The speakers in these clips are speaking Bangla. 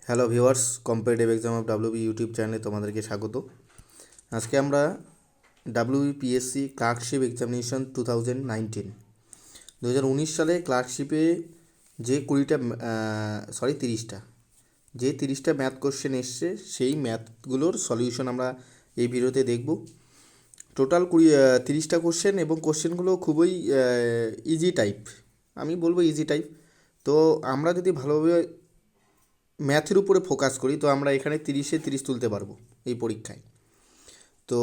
Hello viewers, competitive exam of WB YouTube চ্যানেলে তোমাদেরকে স্বাগত। আজকে আমরা ডাব্লিউবিপিএসসি ক্লার্কশিপ এক্সামিনেশন 2019 সালে ক্লার্কশিপে যে 30টা ম্যাথ কোশ্চেন এসছে সেই ম্যাথগুলোর সলিউশন আমরা এই ভিডিওতে দেখব। টোটাল 30টা কোশ্চেন এবং কোশ্চেনগুলো খুবই ইজি টাইপ, আমি বলবো ইজি টাইপ। তো আমরা যদি ভালোভাবে ম্যাথের উপরে ফোকাস করি তো আমরা এখানে 30-এ 30 তুলতে পারবো এই পরীক্ষায়। তো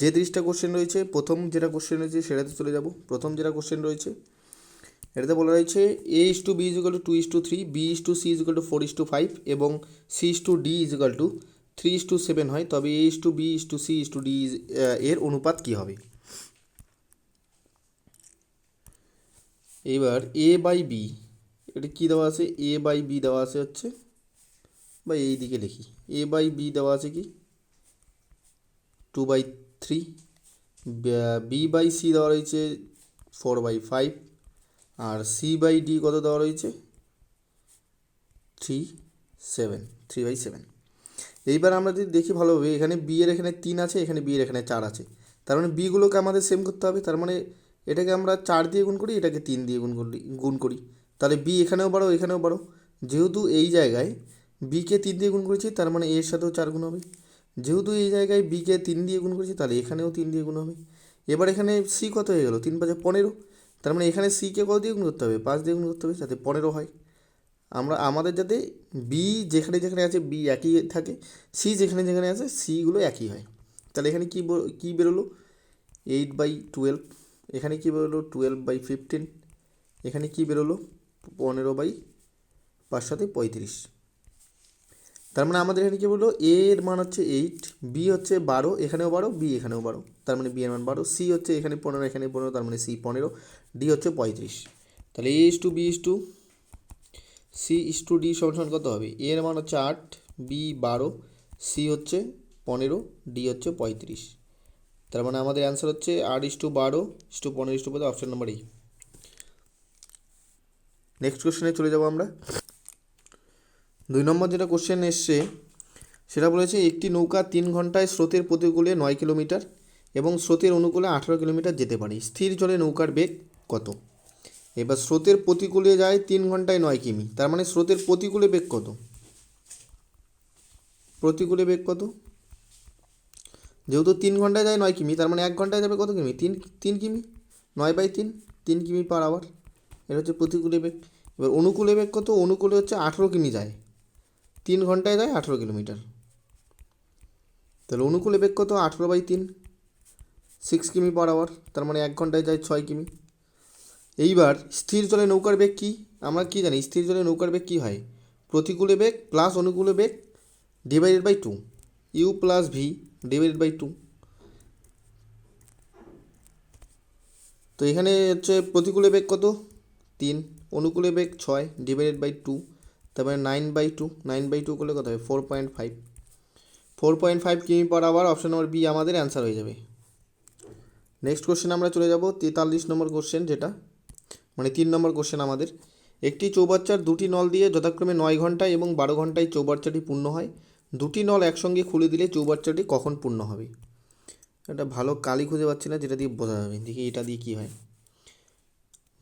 যে 30টা কোশ্চেন রয়েছে, প্রথম যেটা কোশ্চেন রয়েছে সেটাতে চলে যাব। প্রথম যেটা কোশ্চেন রয়েছে এটাতে বলা রয়েছে A:B=2:3, B:C=4:5 এবং C:D=3:7 হয়, তবে A:B:C:D এর অনুপাত কী হবে। এবার A/B এটা কী দেওয়া আছে, A/B দেওয়া আছে হচ্ছে, বা এই দিকে লিখি, A/B দেওয়া আছে কি 2/3, B/C দেওয়া রয়েছে 4/5 আর C/D কত দেওয়া রয়েছে 3/7। এইবার আমরা যদি দেখি ভালোভাবে, এখানে B এর এখানে 3 আছে, এখানে B এর এখানে 4 আছে, তার মানে বিগুলোকে আমাদের সেম করতে হবে। তার মানে এটাকে আমরা 4 দিয়ে গুণ করি, এটাকে 3 দিয়ে গুণ করি, তাহলে B এখানেও বাড়ো এখানেও বাড়ো। যেহেতু এই জায়গায় বিকে 3 দিয়ে গুণ করেছি, তার মানে এর সাথেও 4 গুণ হবে। যেহেতু এই জায়গায় বিকে 3 দিয়ে গুণ করেছি, তাহলে এখানেও 3 দিয়ে গুণ হবে। এবার এখানে সি কত হয়ে গেল, 3×5 = 15, তার মানে এখানে সিকে কত দিয়ে গুণ করতে হবে, 5 দিয়ে গুণ করতে হবে, যাতে 15 হয়। আমাদের যাতে বি যেখানে যেখানে আছে বি একই থাকে, সি যেখানে যেখানে আছে সিগুলো একই হয়। তাহলে এখানে কী বেরোলো 8/12, এখানে কী বেরোলো 12/15, এখানে কী বেরোলো 15/5×7=35। তার মানে আমাদের এখানে কী বললো, এ এর মান হচ্ছে 8, বি হচ্ছে 12, এখানেও 12, বি এখানেও 12, তার মানে বি এর মান 12, সি হচ্ছে এখানে 15, এখানে 15, তার মানে সি 15, ডি হচ্ছে 35। তাহলে A:B:C:D সমান কত হবে, এ এর মান হচ্ছে 8, বি 12, সি হচ্ছে 15, ডি হচ্ছে 35। তার মানে আমাদের অ্যান্সার হচ্ছে 8:12:15:15, অপশান নাম্বার এই। নেক্সট কোশ্চেনে চলে যাব আমরা। 2 নম্বর যেটা কোশ্চেন এসছে সেটা বলেছে, একটি নৌকা 3 ঘন্টায় স্রোতের প্রতিকূলে 9 কিলোমিটার এবং স্রোতের অনুকূলে 18 কিলোমিটার যেতে পারে, স্থির জলে নৌকার বেগ কত। এবার স্রোতের প্রতিকূলে যায় 3 ঘন্টায় 9 কিমি, তার মানে স্রোতের প্রতিকূলে বেগ কত, প্রতিকূলে বেগ কত। যেহেতু 3 ঘন্টায় যায় 9 কিমি, তার মানে 1 ঘন্টায় যাবে কত কিমি, 3 কিমি, 9/3, 3 কিমি/আওয়ার, এটা হচ্ছে প্রতিকূলে বেগ। এবার অনুকূলে বেগ কত, অনুকূলে হচ্ছে 18 কিমি যায়, 3 ঘন্টায় যায় 18 কিলোমিটার, তাহলে অনুকূলে বেগ কত 18/3, 6 কিমি/আওয়ার, তার মানে 1 ঘন্টায় যায় 6 কিমি। এইবার স্থির জলে নৌকার বেগ কী, আমরা কি জানি স্থির জলে নৌকার বেগ কী হয়, প্রতিকূলে বেগ প্লাস অনুকূলে বেগ /2, U+V/2। তো এখানে হচ্ছে প্রতিকূলে বেগ কত 3, অনুকূলে বেগ 6 /2, তারপরে 9/2 করলে কত হবে 4.5 কিমি/আওয়ার, অপশন নম্বর বি আমাদের অ্যান্সার হয়ে যাবে। নেক্সট কোশ্চেন আমরা চলে যাব 43 নম্বর কোশ্চেন, যেটা মানে 3 নম্বর কোশ্চেন আমাদের। একটি চৌবাচ্চার 2টি নল দিয়ে যথাক্রমে 9 ঘন্টায় এবং 12 ঘন্টায় চৌবাচ্চাটি পূর্ণ হয়, 2টি নল একসঙ্গে খুলে দিলে চৌবাচ্চাটি কখন পূর্ণ হবে। এটা ভালো কালি খুঁজে পাচ্ছি না যেটা দিয়ে বোঝা যাবে, দেখি এটা দিয়ে কী হয়।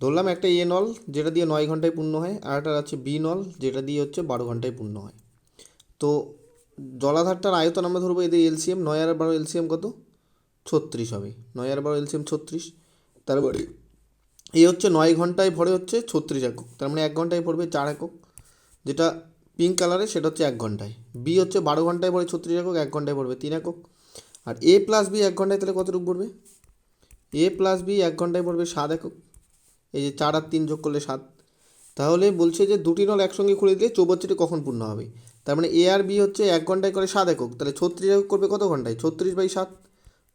ধরলাম একটা এ নল যেটা দিয়ে 9 ঘন্টায় পূর্ণ হয়, আর একটা আছে বি নল যেটা দিয়ে হচ্ছে 12 ঘন্টায় পূর্ণ হয়। তো জলাধারটার আয়তন আমরা ধরবো এদের এলসিএম, 9 আর 12 এলসিএম কত 36 হবে, 9 আর 12 এলসিএম 36। তারপরে এই হচ্ছে 9 ঘন্টায় ভরে হচ্ছে 36 একক, তার মানে 1 ঘন্টায় ভরবে 4 একক, যেটা পিঙ্ক কালারে সেটা হচ্ছে 1 ঘন্টায়। বি হচ্ছে 12 ঘন্টায় ভরে 36 একক, 1 ঘন্টায় ভরবে 3 একক। আর A+B 1 ঘন্টায় তাহলে কতটুকু ভরবে, A+B 1 ঘন্টায় ভরবে 7 একক, এই যে 4 আর 3 যোগ করলে 7। তাহলে বলছে যে 2টি নল একসঙ্গে খুলে দিলে চৌবাচ্চাটি কখন পূর্ণ হবে। তার মানে এ আর বি হচ্ছে 1 ঘন্টায় করে 7 একক, তাহলে 36 একক করবে কত ঘন্টায়, 36/7,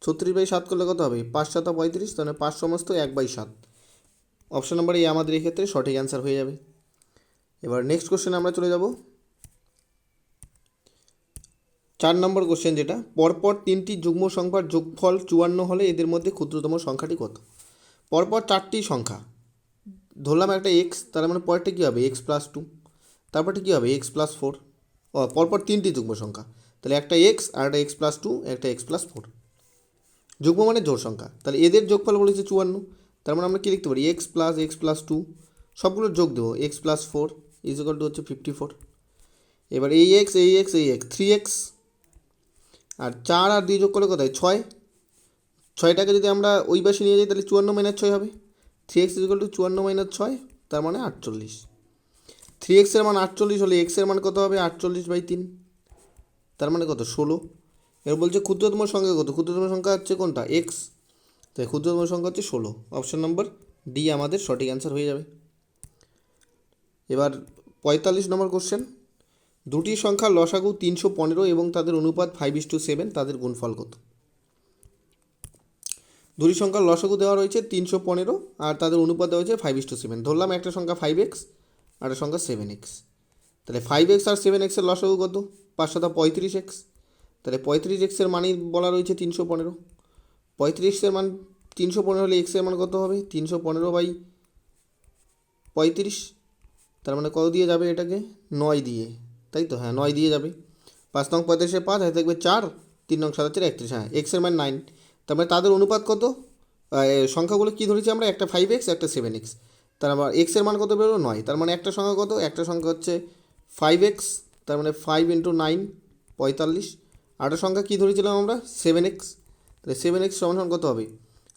36/7 করলে কত হবে 5×7 = 35, তাহলে 5 সমস্ত 1/7, অপশন নাম্বার এ আমাদের এক্ষেত্রে সঠিক অ্যান্সার হয়ে যাবে। এবার নেক্সট কোশ্চেনে আমরা চলে যাব 4 নম্বর কোশ্চেন, যেটা পরপর 3টি যুগ্ম সংখ্যার যোগফল 54 হলে এদের মধ্যে ক্ষুদ্রতম সংখ্যাটি কত। পরপর 4টি সংখ্যা ধরলাম একটা এক্স, তার মানে পরেরটা কী হবে x+2, তারপরটা কী হবে x+4, পরপর তিনটি যুগ্ম সংখ্যা, তাহলে একটা এক্স আর একটা এক্স প্লাস টু, একটা এক্স প্লাস ফোর। যুগ্ম মানে জোড় সংখ্যা, তাহলে এদের যোগফল বলেছে 54। তার মানে আমরা কি লিখতে পারি, এক্স প্লাস টু সবগুলোর যোগ দেবো, X plus four is equal to হচ্ছে 54। এবার এই এক্স 3x, আর 4 আর 2 যোগ করলে কোথায় 6, 6টাকে যদি আমরা ওই পাশে নিয়ে যাই তাহলে 54 - 6 হবে। 3x ইজিক্যাল টু 54 - 6, তার মানে 48। 3x এর মান 48 হলে x এর মান কত হবে, 48/3, তার মানে কত 16। এবার বলছে ক্ষুদ্রতম সংখ্যা কত, ক্ষুদ্রতম সংখ্যা হচ্ছে কোনটা, এক্স, তাই ক্ষুদ্রতম সংখ্যা হচ্ছে 16। অপশন নম্বর ডি আমাদের সঠিক অ্যান্সার হয়ে যাবে। এবার 45 নম্বর কোশ্চেন, দুটি সংখ্যার লসাগু 315 এবং তাদের অনুপাত 5:7, তাদের গুণফল কত। দুটি সংখ্যার লসাগু দেওয়া রয়েছে 315 আর তাদের অনুপাত দেওয়া হয়েছে 5:7। ধরলাম একটা সংখ্যা 5x আর একটা সংখ্যা 7x, তাহলে 5x আর 7x এর লসাগু কত, 5 × 35x, তাহলে 35x এর মানই বলা রয়েছে 315। 35 এর মান 315 হলে x এর মান কত হবে, 315/35, তার মানে কত দিয়ে যাবে এটাকে, 9 দিয়ে, তাই তো, হ্যাঁ 9 দিয়ে যাবে। 5 নং 35 5 হাতে থাকবে 4, 3 নং 7 31, হ্যাঁ x এর মান 9, তার মানে তাদের অনুপাত কত, সংখ্যাগুলো কী ধরেছি আমরা, একটা 5x একটা 7x, তার মানে x এর মান কত বেরোলো 9, তার মানে একটা সংখ্যা কত, একটা সংখ্যা হচ্ছে 5x, তার মানে 5 × 9 45, আরেকটা সংখ্যা কী ধরেছিলাম আমরা 7x, তাহলে 7x সমান কত হবে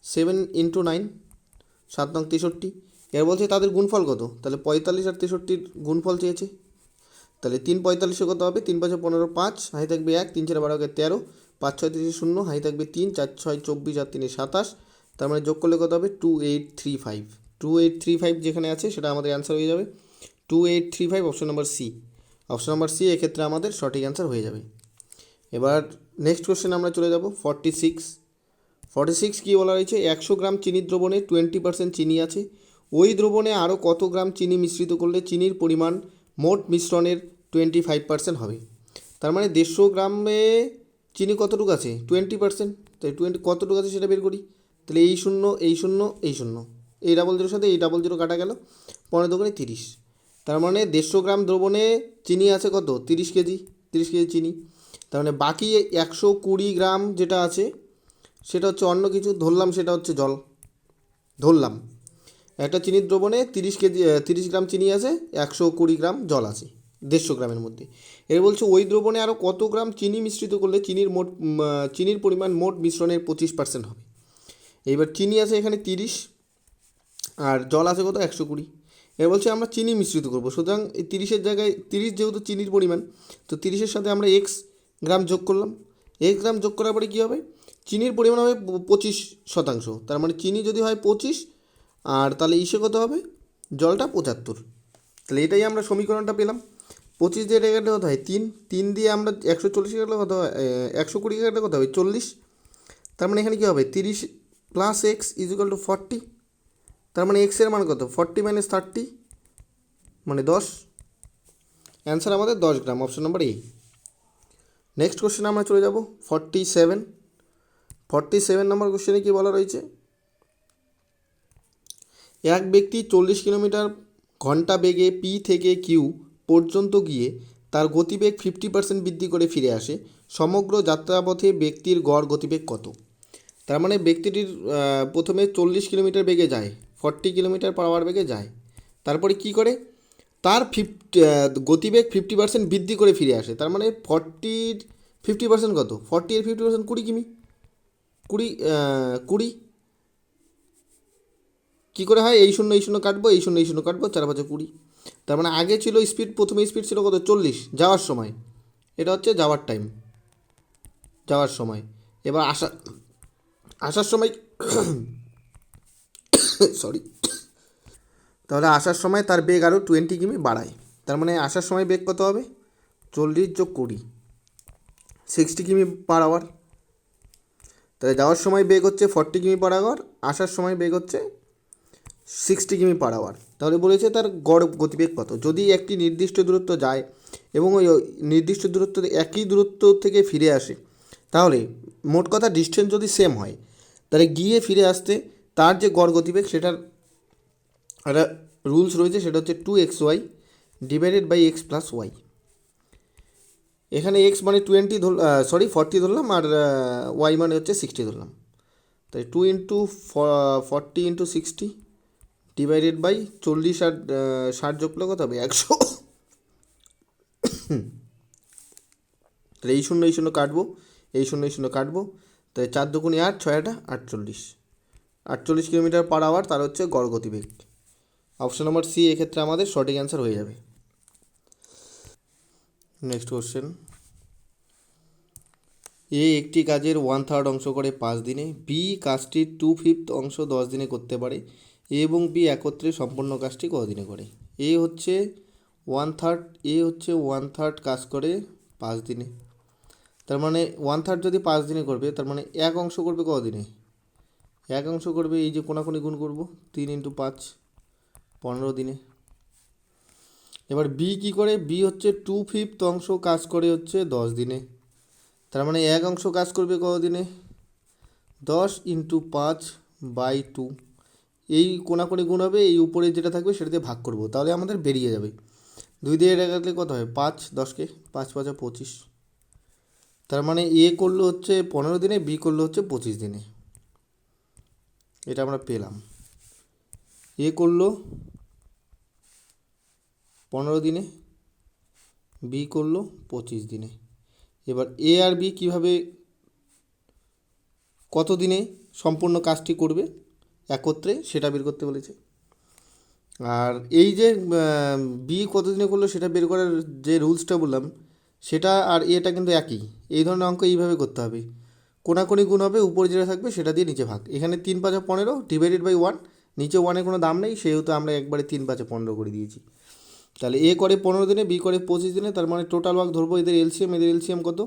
7 × 9, 7 নং 63। এর বলছে তাদের গুণফল কত, তাহলে 45 আর 63-র গুণফল চেয়েছে, তাহলে 3 45 কত হবে, 3 5 15, 5 হাই থাকবে 1, 3 4 12 13, 5 6 30 0 হাই থাকবে 3, 4 6 24 আর 3 27, তার মানে যোগ করলে কত হবে 2835। 2835 যেখানে আছে সেটা আমাদের অ্যান্সার হয়ে যাবে 2835, option number C. Option number C এক্ষেত্রে আমাদের সঠিক অ্যান্সার হয়ে যাবে। এবার নেক্সট কোশ্চেন আমরা চলে যাব 46 কী বলা রয়েছে, 100 গ্রাম চিনির দ্রবণে 20% চিনি আছে, ওই দ্রবণে আরও কত গ্রাম চিনি মিশ্রিত করলে চিনির পরিমাণ মোট মিশ্রণের 25% হবে। তার মানে 150 গ্রামে চিনি কতটুকু আছে 20%, তাই 20 কতটুকু আছে সেটা বের করি, তাহলে এই শূন্য এই শূন্য এই শূন্য, এই ডাবল জিরোর সাথে এই ডাবল জিরো কাটা গেল, 15 × 30, তার মানে 150 গ্রাম দ্রবণে চিনি আছে কত 30 কেজি, 30 কেজি চিনি, তার মানে বাকি 120 গ্রাম যেটা আছে সেটা হচ্ছে অন্য কিছু, ধরলাম সেটা হচ্ছে জল, ধরলাম একটা চিনির দ্রবণে 30 গ্রাম চিনি আছে, 120 গ্রাম জল আছে 150 গ্রামের মধ্যে। এর বলছে ওই দ্রবণে আরও কত গ্রাম চিনি মিশ্রিত করলে চিনির পরিমাণ মোট মিশ্রণের 25% হবে। এইবার চিনি আছে এখানে 30 আর জল আছে কত 120। এর বলছে আমরা চিনি মিশ্রিত করব, সুতরাং এই 30-এর জায়গায় 30 যেহেতু চিনির পরিমাণ, তো 30-এর সাথে আমরা x গ্রাম যোগ করলাম, x গ্রাম যোগ করার পরে কী হবে, চিনির পরিমাণ হবে 25%, তার মানে চিনি যদি হয় 25 আর তাহলে ইসে কত হবে জলটা 75, তাহলে এটাই আমরা সমীকরণটা পেলাম। 25 দিয়ে এটা কাটলে কত হয় 3 দিয়ে আমরা 140 কাটলে কত হয় 120 কাটলে কত হবে 40, তার মানে এখানে কী হবে 30 + x = 40, তার মানে x এর মান কত 40 - 30 মানে 10, অ্যান্সার আমাদের 10 gram, option number A. Next question আমরা চলে যাব 47 নম্বর কোশ্চেনে কী বলা রয়েছে, এক ব্যক্তি 40 কিলোমিটার ঘন্টা বেগে পি থেকে কিউ পর্যন্ত গিয়ে তার গতিবেগ 50% বৃদ্ধি করে ফিরে আসে, সমগ্র যাত্রাপথে ব্যক্তির গড় গতিবেগ কত। তার মানে ব্যক্তিটির প্রথমে 40 কিলোমিটার বেগে যায়, 40 কিলোমিটার/আওয়ার বেগে যায়, তারপরে কি করে তার গতিবেগ 50% বৃদ্ধি করে ফিরে আসে, তার মানে 40-র 50% কত, 40 এর 50% 20 কিমি, 20 কী করে হয়, এই শূন্য কাটবো, এই শূন্য কাটবো, 4 5 20, তার মানে আগে ছিল স্পিড, প্রথমে স্পিড ছিল কত 40 যাওয়ার সময়, এটা হচ্ছে যাওয়ার টাইম, যাওয়ার সময়। এবার আসার সময় সরি, তাহলে আসার সময় তার বেগ আরও 20 কিমি বাড়ায়, তার মানে আসার সময় বেগ কত হবে 40 + 20 60 কিমি/আওয়ার, তাহলে যাওয়ার সময় বেগ হচ্ছে 40 কিমি/আওয়ার, আসার সময় বেগ হচ্ছে 60 কিমি/আওয়ার, তাহলে বলেছে তার গড় গতিবেগ কত। যদি একটি নির্দিষ্ট দূরত্ব যায় এবং ওই নির্দিষ্ট দূরত্ব একই দূরত্ব থেকে ফিরে আসে, তাহলে মোট কথা ডিস্টেন্স যদি সেম হয়, তাহলে গিয়ে ফিরে আসতে তার যে গড় গতিবেগ সেটার একটা রুলস রয়েছে, সেটা হচ্ছে 2xy / x + y। এখানে এক্স মানে 40 ধরলাম, আর ওয়াই মানে হচ্ছে 60 ধরলাম। তাই 2 × 40 × 60 ডিভাইডেড বাই 40 আর 60 যোগ করলে কত হবে 100। তাহলে এই শূন্য কাটবো, এই শূন্য কাটবো, তাই 4 দুগুণে 8, 6 8 48, 48 কিলোমিটার পার আওয়ার তার হচ্ছে গড় গতিবেগ। অপশন নম্বর সি এক্ষেত্রে আমাদের সঠিক অ্যান্সার হয়ে যাবে। নেক্সট কোশ্চেন, এ একটি কাজের 1/3 অংশ করে 5 দিনে, বি কাজটির 2/5 অংশ 10 দিনে করতে পারে, এ এবং বি একত্রে সম্পূর্ণ কাজটি কত দিনে করে? এ হচ্ছে 1/3 কাজ করে 5 দিনে, তার মানে 1/3 যদি 5 দিনে করবে, তার মানে এক অংশ করবে কত দিনে? এক অংশ করবে, এই যে কোনাকুনি গুণ করব, 3 × 5 15 দিনে। এবার বি কী করে? বি হচ্ছে 2/5 অংশ কাজ করে হচ্ছে 10 দিনে, তার মানে এক অংশ কাজ করবে কত দিনে? 10 × 5/2। এই কোনাকুনি গুণ হবে, এই উপরে যেটা থাকবে সেটা দিয়ে ভাগ করব, তাহলে আমাদের বেরিয়ে যাবে। 2 দিয়ে এটা কাটলে কত হয়? 5, 10কে 5 5 25। তার মানে এ করলো হচ্ছে 15 দিনে, বি করলো হচ্ছে 25 দিনে। এটা আমরা পেলাম। এ করলো 15 দিনে, বি করলো 25 দিনে। এবার এ আর বি কীভাবে কত দিনে সম্পূর্ণ কাজটি করবে একত্রে সেটা বের করতে বলেছে। আর এই যে বি কত দিনে করলো সেটা বের করার যে রুলসটা বললাম, সেটা আর এটা কিন্তু একই। এই ধরনের অঙ্ক এইভাবে করতে হবে, কোনাকুনি গুণ হবে, উপরে যেটা থাকবে সেটা দিয়ে নিচে ভাগ। এখানে 3 5 15 ডিভাইডেড বাই 1, নিচে 1-এর কোনো দাম নেই, সেহেতু আমরা একবারে 3 5 15 করে দিয়েছি। তাহলে এ করে 15 দিনে, বি করে 25 দিনে, তার মানে টোটাল ভাগ ধরবো এদের এলসিএম কত?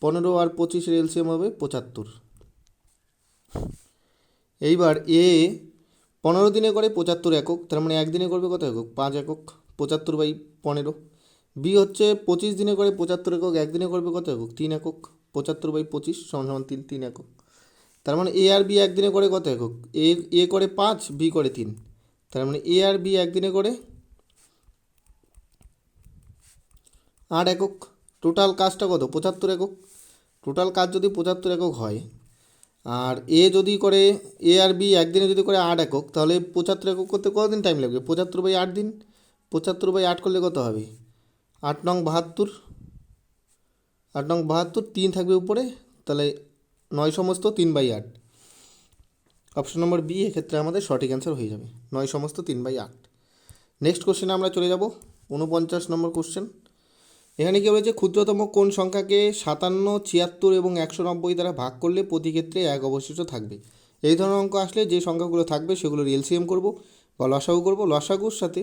15 আর 25-এর এলসিএম হবে 75। এইবার এ 15 দিনে করে 75 একক, তার মানে একদিনে করবে কত একক? 5 একক, 75/15। বি হচ্ছে 25 দিনে করে 75 একক, একদিনে করবে কত একক? 3 একক, 75/25 = 3 একক। তার মানে এ আর বি একদিনে করে কত একক? এ করে 5, বি করে 3, তার মানে এ আর বি একদিনে করে 8 একক। টোটাল কাজটা কত? 75 একক। টোটাল কাজ যদি 75 একক হয়, আর এ যদি করে, এ আর বি একদিনে যদি করে 8 একক, তাহলে 75 একক করতে কতদিন টাইম লাগবে? 75/8 দিন। 75/8 করলে কত হবে? 8 নং 72, 8 নং 72, 3 থাকবে উপরে, তাহলে 9 সমস্ত 3/8। অপশন নম্বর বি এক্ষেত্রে আমাদের সঠিক অ্যান্সার হয়ে যাবে, 9 সমস্ত 3/8। নেক্সট কোশ্চেনে আমরা চলে যাব, 49 নম্বর কোশ্চেন। এখানে কী বলেছে? ক্ষুদ্রতম কোন সংখ্যাকে 57, 76 এবং 190 দ্বারা ভাগ করলে প্রতি ক্ষেত্রে এক অবশিষ্ট থাকবে? এই ধরনের অঙ্ক আসলে যে সংখ্যাগুলো থাকবে সেগুলোর এলসিএম করব বা লসাগু করব, লসাগুর সাথে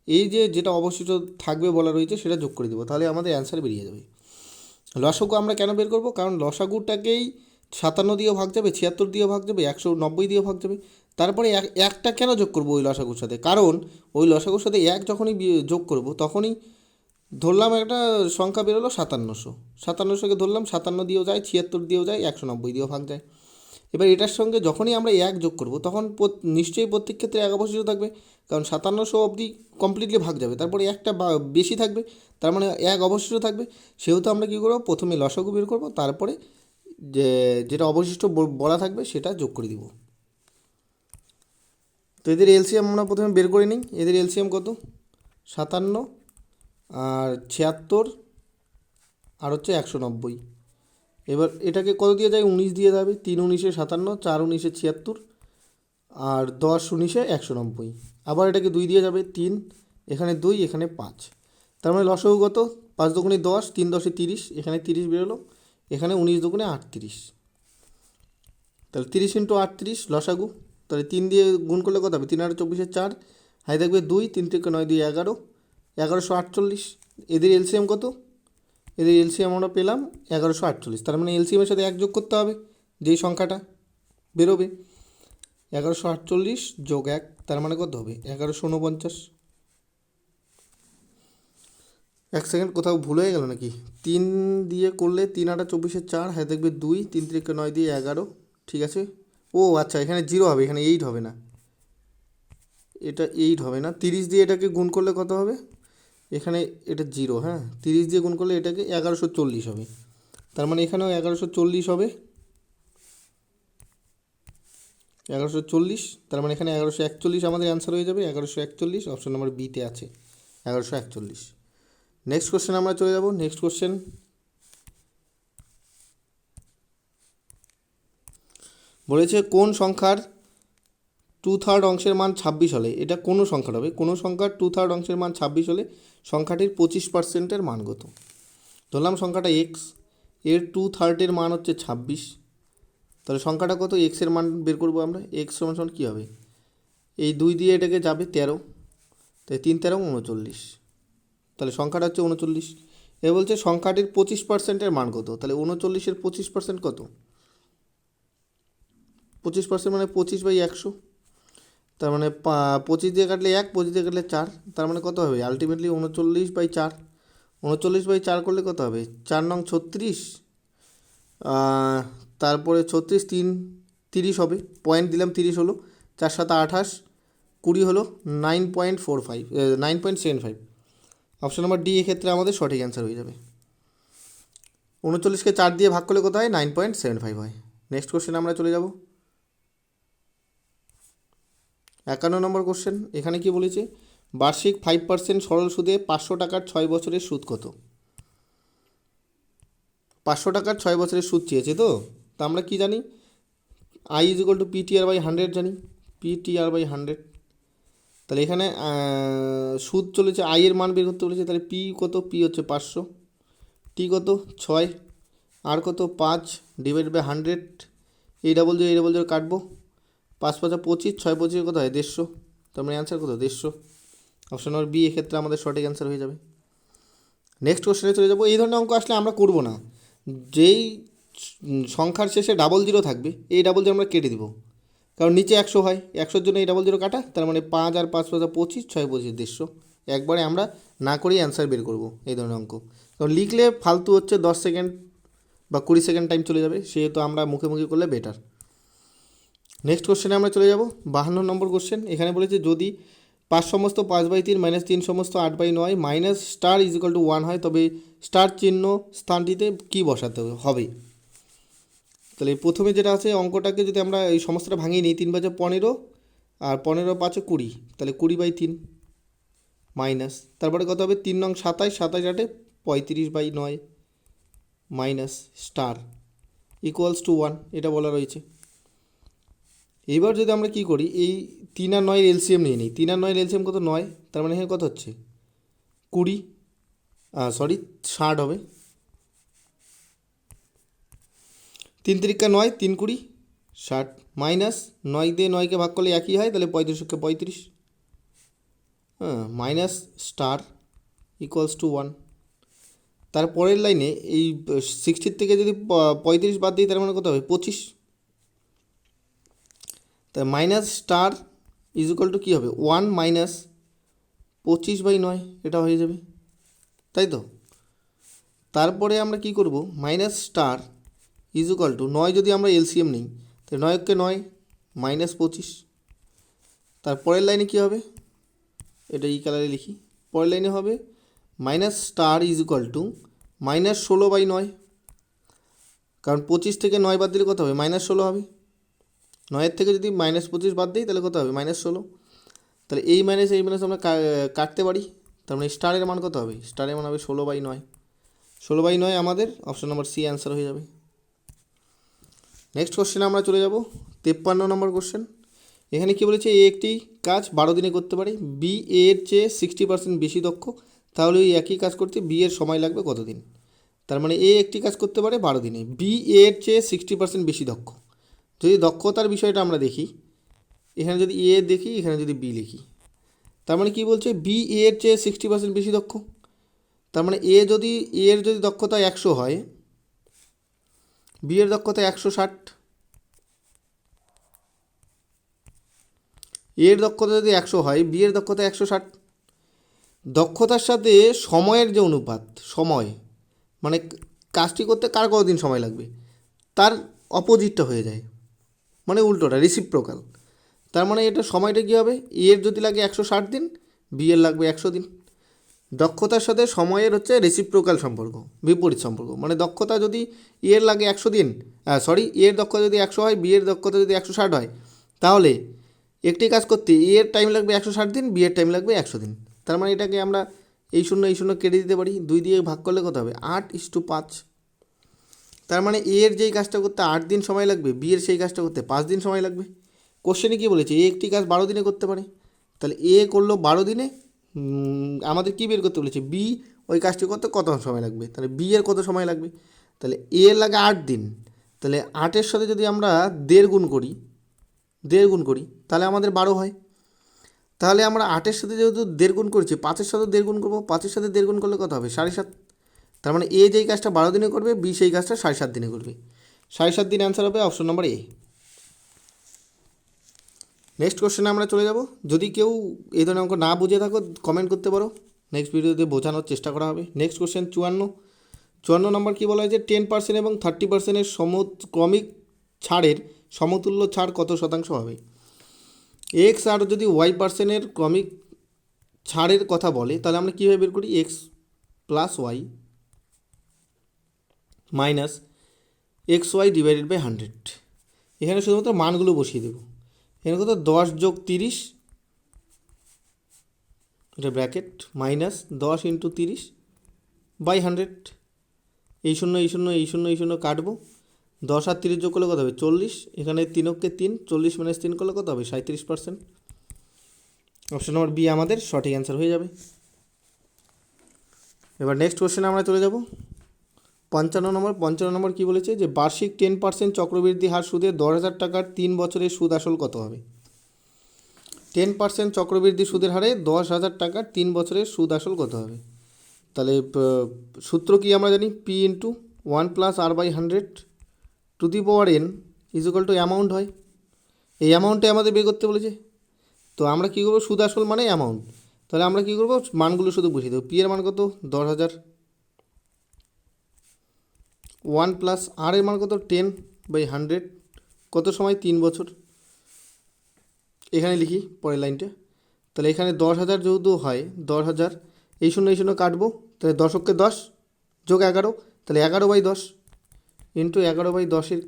এই যেটা অবশিষ্ট থাকবে বলা রয়েছে সেটা যোগ করে দেবো, তাহলে আমাদের অ্যান্সার বেরিয়ে যাবে। লসাগু আমরা কেন বের করব? কারণ লসাগুটাকেই 57 দিয়েও ভাগ যাবে, 76 দিয়েও ভাগ যাবে, 190 দিয়েও ভাগ যাবে। তারপরে একটা কেন যোগ করব ওই লসাগুর সাথে? কারণ ওই লসাগুর সাথে এক যখনই যোগ করব, তখনই ধরলাম একটা সংখ্যা বেরোলো 5700, 5700কে ধরলাম 57 দিয়েও যায়, 76 দিয়েও যায়, 190 দিয়েও ভাগ যায়। এবার এটার সঙ্গে যখনই আমরা এক যোগ করব, তখন নিশ্চয়ই প্রত্যেক ক্ষেত্রে এক অবশিষ্ট থাকবে, কারণ 5700 অবধি কমপ্লিটলি ভাগ যাবে, তারপরে একটা বেশি থাকবে, তার মানে এক অবশিষ্ট থাকবে। সেহেতু আমরা কী করবো? প্রথমে লসাগু বের করব, তারপরে যেটা অবশিষ্ট বলা থাকবে সেটা যোগ করে দিব। তো এদের এলসিএম আমরা প্রথমে বের করে নিই। এদের এলসিএম কত? 57 আর 76 আর হচ্ছে 190। এবার এটাকে কত দিয়ে যায়? 19 দিয়ে যাবে। 3 19-এ 57, 4 19-এ 76 আর 10 19-এ 190। আবার এটাকে 2 দিয়ে যাবে, 3, এখানে 2, এখানে 5। তার মানে লসাগু কত? 5 দুগুণে 10, 3 10-এ 30, এখানে 30 বেরোলো, এখানে 19 দুগুণে 38। তাহলে 30 × 38 লসাগু, তাহলে 3 দিয়ে গুণ করলে কত হবে? 3 আর 24-এ 4, হাই থাকবে 2, 3 থেকে 9 দিয়ে 11, 1148। এদের এলসিএম কত? এদের এলসিএম আমরা পেলাম 1148, তার মানে এলসিএমের সাথে এক যোগ করতে হবে, যেই সংখ্যাটা বেরোবে। 1148 যোগ 1, তার মানে কত হবে? 1149। এক সেকেন্ড, কোথাও ভুল হয়ে গেল নাকি? 3 দিয়ে করলে 3 আর 24-এ 4, হাই থাকবে 2, 3 থেকে 9 দিয়ে 11, ঠিক আছে। ও আচ্ছা, এখানে 0 হবে, এখানে 8 হবে না, এটা 8 হবে না। 30 দিয়ে এটাকে গুণ করলে কত হবে? এখানে এটা 0, হ্যাঁ 30 দিয়ে গুণ করলে এটাকে 1140 হবে, তার মানে এখানেও 1140 হবে, 1140, তার মানে এখানে 1141 আমাদের অ্যান্সার হয়ে যাবে। 1141 অপশন নাম্বার বিতে আছে 1141। নেক্সট কোশ্চেন আমরা চলে যাব। নেক্সট কোশ্চেন বলেছে কোন সংখ্যার 2/3 অংশের মান 26 হলে, এটা কোনো সংখ্যার হবে, কোনো সংখ্যার 2/3 অংশের মান 26 হলে সংখ্যাটির 25%-এর মান কত। ধরলাম সংখ্যাটা এক্স, এর 2/3 মান হচ্ছে 26, তাহলে সংখ্যাটা কত, এক্সের মান বের করবো আমরা। এক্স সমান সমান কী হবে, এই 2 দিয়ে এটাকে যাবে 13, তাই 3 13 39, তাহলে সংখ্যাটা হচ্ছে 39। এ বলছে সংখ্যাটির 25%-এর মান কত, তাহলে 39-এর 25% কত, 25% মানে 25/100, তার মানে 25 দিয়ে কাটলে 1, 25 দিয়ে কাটলে 4, তার মানে কত হবে আলটিমেটলি 39/4। 39/4 করলে কত হবে, 4 নং 36, তারপরে 36 3 30 হবে, পয়েন্ট দিলাম 30 হলো, 4 7 28, 20 হলো 9.45 9.75। অপশন নাম্বার ডি এক্ষেত্রে আমাদের সঠিক অ্যান্সার হয়ে যাবে। 39কে 4 দিয়ে ভাগ করলে কত হয়, 9.75 হয়। নেক্সট কোশ্চেন আমরা চলে যাব। 51 নম্বর কোশ্চেন, এখানে কি বলেছে, বার্ষিক 5% সরল সুদে 500 টাকার 6 বছরের সুদ কত। 500 টাকার 6 বছরের সুদ চেয়েছে, তো আমরা কি জানি, I is equal two PTR/100 জানি, PTR/100। তাহলে এখানে সুদ চলেছে, আই এর মান বের করতে বলেছে, তাহলে পি কত, পি হচ্ছে 500, টি কত 6, আর কত 5 /100, এই ডাবল জিরো কাটবো, 5 5 25, 6 25 কত হয় 150, তার মানে অ্যান্সার কত 150। অপশন নম্বর বি এক্ষেত্রে আমাদের সঠিক অ্যান্সার হয়ে যাবে। নেক্সট কোশ্চেনে চলে যাবো। এই ধরনের অঙ্ক আসলে আমরা করব না, যেই সংখ্যার শেষে ডাবল জিরো থাকবে এই ডাবল জিরো আমরা কেটে দিব, কারণ নিচে 100 হয়, 100-র জন্য এই ডাবল জিরো কাটা, তার মানে 5 আর 5 5 25, 6 25 150, একবারে আমরা না করেই অ্যান্সার বের করব এই ধরনের অঙ্ক। কারণ লিখলে ফালতু হচ্ছে 10 সেকেন্ড বা 20 সেকেন্ড টাইম চলে যাবে, সেহেতু আমরা মুখে মুখে করলে বেটার। নেক্সট কোশ্চেনে আমরা চলে যাব। 52 নম্বর কোশ্চেন, এখানে বলেছে যদি 5 সমস্ত 5/3 - 3 সমস্ত 8/9 minus star is equal two 1 হয়, তবে স্টার চিহ্ন স্থানটিতে কি বসাতে হবে। তাহলে প্রথমে যেটা আছে, অঙ্কটাকে যদি আমরা এই সমস্তটা ভাঙিয়ে নিই, 3 5 15 আর 15 5 20, তাহলে 20/3 মাইনাস, তারপরে কত হবে 3 নং 27, 27 8 35/9 মাইনাস স্টার ইকুয়ালস টু 1, এটা বলা রয়েছে। এবার যদি আমরা কি করি, এই 3 আর 9 এলসিএম নিয়ে নিই, 3 আর 9 এলসিএম কত 9, তার মানে এখানে কত হচ্ছে 20, 60 হবে, 3 3 9, 3 20 60, মাইনাস 9 দিয়ে 9কে ভাগ করলে একই হয়, তাহলে 35কে 35, হ্যাঁ মাইনাস স্টার ইকুয়ালস টু 1। তারপরের লাইনে এই 60 থেকে যদি 35 বাদ দিই, তার মানে কত হবে 25, তা minus star is equal to কী হবে 1 মাইনাস 25/9, এটা হয়ে যাবে, তাই তো। তারপরে আমরা কি করব, minus star is equal two 9 যদি আমরা এলসিএম নিই, তাহলে 9কে 9 মাইনাস 25, তারপরের লাইনে কী হবে, এটা এই কালারে লিখি, পরের লাইনে হবে minus star is equal two minus 16/9, কারণ 25 থেকে 9 বাদ দিলে কত হবে -16 হবে, 9-এর থেকে যদি -25 বাদ দিই তাহলে কত হবে -16, তাহলে এই মাইনাস আমরা কাটতে পারি, তার মানে স্টারের মান কত হবে, স্টারের মান হবে 16/9, 16/9 আমাদের অপশন নম্বর সি অ্যান্সার হয়ে যাবে। নেক্সট কোশ্চেনে আমরা চলে যাব। 53 নম্বর কোশ্চেন, এখানে কি বলেছে, এ একটি কাজ 12 দিনে করতে পারে, বি এর চেয়ে 60% বেশি দক্ষ, তাহলে ওই একই কাজ করতে বি এর সময় লাগবে কত দিন। তার মানে এ একটি কাজ করতে পারে 12 দিনে, বি এর চেয়ে 60% বেশি দক্ষ। যদি দক্ষতার বিষয়টা আমরা দেখি, এখানে যদি এ দেখি, এখানে যদি বি লিখি, তার মানে কি বলছে, বি এর চেয়ে 60% বেশি দক্ষ, তার মানে এর যদি দক্ষতা 100 হয়, বি এর দক্ষতা 160, এর দক্ষতা যদি 100 হয়, বি এর দক্ষতা 160, দক্ষতার সাথে সময়ের যে অনুপাত, সময় মানে কাজটি করতে কার কতদিন সময় লাগবে, তার অপোজিটটা হয়ে যায়, মানে উল্টোটা রিসিপ্রোকাল। তার মানে এটা সময়টা কী হবে, এর যদি লাগে 160 দিন, বি এর লাগবে 100 দিন। দক্ষতার সাথে সময়ের হচ্ছে রেসিপ্রোকাল সম্পর্ক, বিপরীত সম্পর্ক। মানে দক্ষতা যদি এর লাগে 100 দিন, এর দক্ষতা যদি 100 হয়, বি এর দক্ষতা যদি 160 হয়, তাহলে একটি কাজ করতে এর টাইম লাগবে 160 দিন, বি এর টাইম লাগবে 100 দিন। তার মানে এটাকে আমরা এই শূন্য কেটে দিতে পারি, 2 দিয়ে ভাগ করলে কত হবে, 8:5। তার মানে এর যেই কাজটা করতে 8 দিন সময় লাগবে, বি এর সেই কাজটা করতে 5 দিন সময় লাগবে। কোশ্চেনে কী বলেছে, এ একটি কাজ 12 দিনে করতে পারে, তাহলে এ করলো 12 দিনে। আমাদের কী বের করতে বলেছে, বি ওই কাজটি করতে কত সময় লাগবে, তাহলে বি এর কত সময় লাগবে, তাহলে এ এর লাগে 8 দিন, তাহলে 8-এর সাথে যদি আমরা 1.5 গুণ করি তাহলে আমাদের 12 হয়। তাহলে আমরা 8-এর সাথে যেহেতু 1.5 গুণ করছি, 5-এর সাথে 1.5 গুণ করবো, 5-এর সাথে 1.5 গুণ করলে কত হবে, 7.5। তার মানে এ যেই কাজটা 12 দিনে করবে, বি সেই কাজটা 7.5 দিনে করবে। 7.5 দিন অ্যান্সার হবে অপশন নম্বর এ। নেক্সট কোশ্চেনে আমরা চলে যাব। যদি কেউ এই ধরনের অঙ্ক না বুঝে থাকো কমেন্ট করতে পারো, নেক্সট ভিডিওতে বোঝানোর চেষ্টা করা হবে। নেক্সট কোশ্চেন 54 নম্বর কী বলা হয়েছে, 10% এবং 30%-এর ক্রমিক ছাড়ের সমতুল্য ছাড় কত শতাংশ হবে। এক্স আর যদি y% ক্রমিক ছাড়ের কথা বলে, তাহলে আমরা কীভাবে বের করি, X plus Y minus XY divided by 100। এখানে শুধুমাত্র মানগুলো বসিয়ে দেবো। এখানে কত, 10 যোগ 30, এটা ব্র্যাকেট, মাইনাস 10 × 30 বাই 100। এই শূন্য কাটবো, 10 আর 30 যোগ করলে কত হবে, 40। এখানে 3 40 - 3 করলে কত হবে, 37%। অপশন নম্বর বি আমাদের সঠিক অ্যান্সার হয়ে যাবে। এবার নেক্সট কোশ্চেনে আমরা চলে যাব। 55 নম্বর কী বলেছে, যে বার্ষিক 10% চক্রবৃদ্ধি হার সুদে 10,000 টাকার 3 বছরের সুদ আসল কত হবে। 10% চক্রবৃদ্ধি সুদের হারে 10,000 টাকার 3 বছরের সুদ আসল কত হবে। তাহলে সূত্র কি আমরা জানি, P into 1 + r/100 to the power n is equal two amount হয়। এই অ্যামাউন্টে আমাদের বের করতে বলেছে, তো আমরা কী করবো, সুদ আসল মানে অ্যামাউন্ট, তাহলে আমরা কী করবো, মানগুলো শুধু বুঝিয়ে দেবো। পি এর মান কত, 10,000, 1 + r এর মান কত, 10/100, কত সময়, 3 বছর। এখানে লিখি পরের লাইনটা, তাহলে এখানে 10,000 যেহেতু হয়, 10,000, এই শূন্য কাটবো, তাহলে 10 × 10 যোগ 11, তাহলে 11/10 ইন্টু 11/10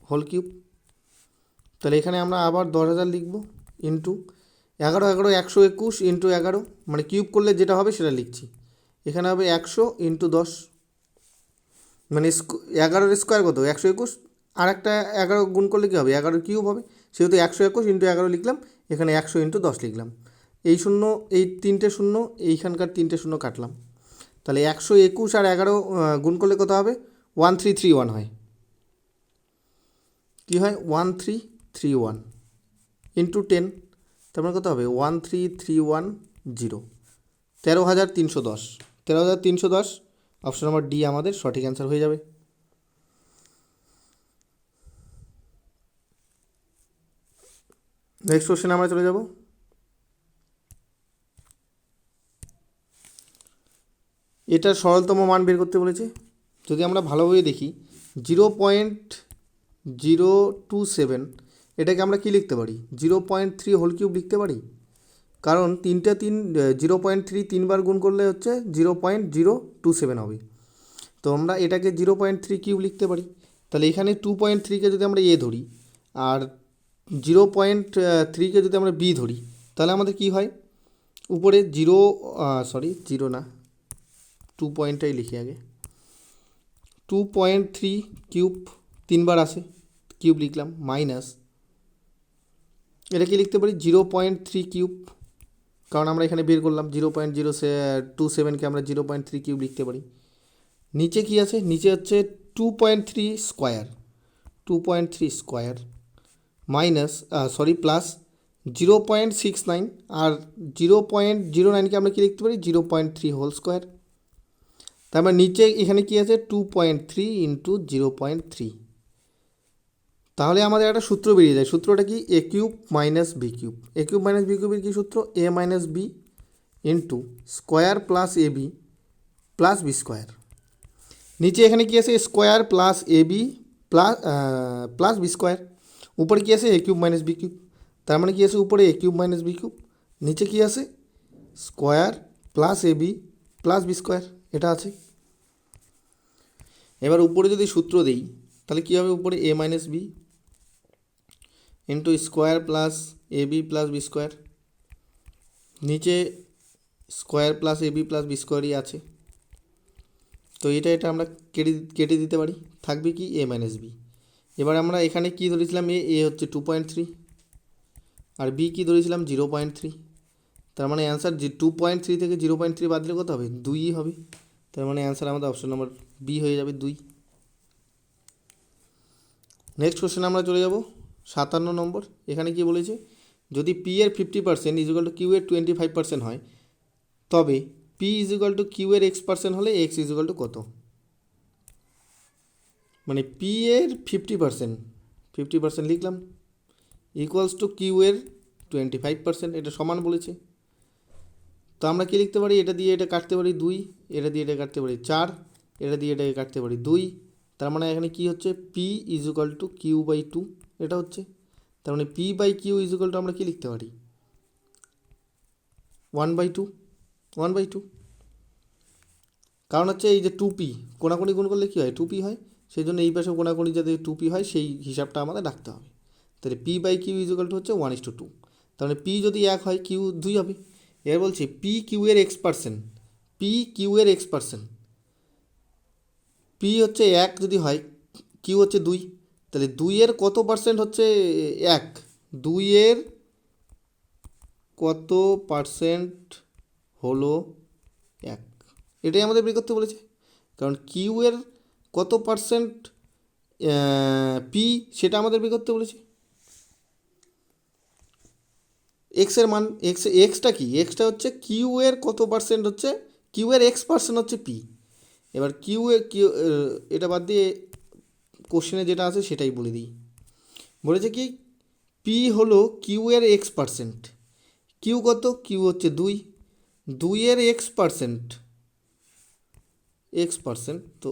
হোল কিউব। তাহলে এখানে আমরা আবার 10,000 লিখব, ইন্টু 11 121 ইন্টু 11, মানে কিউব করলে যেটা হবে সেটা লিখছি। এখানে হবে 100 × 10, মানে 11-এর স্কোয়ার কত, 121, আর একটা 11 গুণ করলে কী হবে, 11 কিউব হবে। সেহেতু 121 × 11 লিখলাম, এখানে 100 × 10 লিখলাম। এই শূন্য, এই 3টে শূন্য, এইখানকার 3টে শূন্য কাটলাম, তাহলে 121 আর 11 গুণ করলে কত হবে, 1331 হয়। কী হয়, 1331 ইন্টু 10, তার মানে কত হবে, 13310, 13,310, 13,310। অপশন নম্বর ডি আমাদের সঠিক অ্যান্সার হয়ে যাবে। নেক্সট কোশ্চেনে আমরা চলে যাব। এটার সরলতম মান বের করতে বলেছে। যদি আমরা ভালোভাবে দেখি, 0.027, এটাকে আমরা কি লিখতে পারি, 0.3 হোল কিউব লিখতে পারি, কারণ 0.3 3বার গুণ করলে হচ্ছে 0.027 হবে। তো আমরা এটাকে 0.3 কিউব লিখতে পারি। তাহলে এখানে 2.3কে যদি আমরা এ ধরি, আর 0.3কে যদি আমরা বি ধরি, তাহলে আমাদের কি হয়, উপরে 0 না, 2 পয়েন্টটাই লিখি আগে, 2.3 কিউব 3বার আসে, কিউব লিখলাম, মাইনাস এটা কি লিখতে পারি, 0.3 কিউব, কারণ আমরা এখানে বের করলাম 0.027কে আমরা 0.3 কিউব লিখতে পারি। নিচে কি আছে, নিচে হচ্ছে 2.3 স্কোয়ার মাইনাস প্লাস 0.69, আর 0.09কে আমরা কি লিখতে পারি, 0.3 হোল স্কোয়ার। তারপর নিচে এখানে কি আছে, 2.3 × 0.3। তাহলে আমাদের একটা সূত্র বেরিয়ে যায়, সূত্রটা কি, a cube minus B cube. a cube minus B কিউবের কী সূত্র, a minus B into square plus A B plus B square. নিচে এখানে কি আছে, square plus A B plus B square. উপরে কী আছে, A cube minus B cube. তার মানে কী আছে, উপরে A cube minus B cube, নিচে কী আছে, square plus A B plus B square, এটা আছে। এবার উপরে যদি সূত্র দিই তাহলে কী হবে, উপরে A minus B into square plus A B plus B square, নিচে square plus A B plus B স্কোয়ারই আছে। তো এটা আমরা কেটে দিতে পারি, থাকবে কি এ মাইনাস বি। এবার আমরা এখানে কি ধরেছিলাম, এ হচ্ছে 2.3 আর বি কি ধরেছিলাম 0.3। তার মানে অ্যান্সার 2.3 থেকে 0.3 বাদ দিলে কত হবে, 2ই হবে। তার মানে অ্যান্সার আমাদের অপশন নাম্বার বি হয়ে যাবে 2। নেক্সট কোশ্চেন আমরা চলে যাব 57 নম্বর। এখানে কি বলেছে, যদি পি এর 50% ইজুয়াল টু কিউ এর 25% হয়, তবে পি ইজুয়াল টু কিউ এর x% হলে এক্স ইজুয়াল টু কত। মানে পি এর 50% লিখলাম ইকুয়ালস টু কিউ এর 25%, এটা সমান বলেছে। তো আমরা কী লিখতে পারি, এটা দিয়ে এটা কাটতে পারি 2, এটা দিয়ে এটা কাটতে পারি 4, এটা দিয়ে এটাকে কাটতে পারি 2। তার মানে এখানে কি হচ্ছে, P equal to Q by 2 এটা হচ্ছে। তার মানে P by Q equal to আমরা কী লিখতে পারি, 1/2। কারণ হচ্ছে এই যে 2p কোনাকুনি গুণ করলে কী হয়, 2p হয়, সেই জন্য এই পাশে কোনাকুনি যাতে 2p হয় সেই হিসাবটা আমাদের রাখতে হবে। তাহলে P by Q equal to হচ্ছে 1:2। তাহলে পি যদি 1 হয় কিউ 2 হবে। এবার বলছি পি কিউ এর x%, পি কিউ এর x%, পি হচ্ছে 1 যদি হয়, কিউ হচ্ছে 2, তাহলে 2 এর কত পার্সেন্ট হচ্ছে 1, 2 এর কত পার্সেন্ট হলো 1, এটাই আমাদের বের করতে বলেছে। কারণ কিউ এর কত পার্সেন্ট পি সেটা আমাদের বের করতে বলেছে। এক্সের মান, এক্সটা কি, এক্সটা হচ্ছে কিউ এর কত পার্সেন্ট হচ্ছে, কিউ এর x% হচ্ছে পি। এবার কিউ এটা বাদ দিয়ে কোশ্চেনে যেটা আছে সেটাই বলে দিই। বলেছে কি, পি হলো কিউ এর x%, কিউ কত, কিউ হচ্ছে 2 এর x%, তো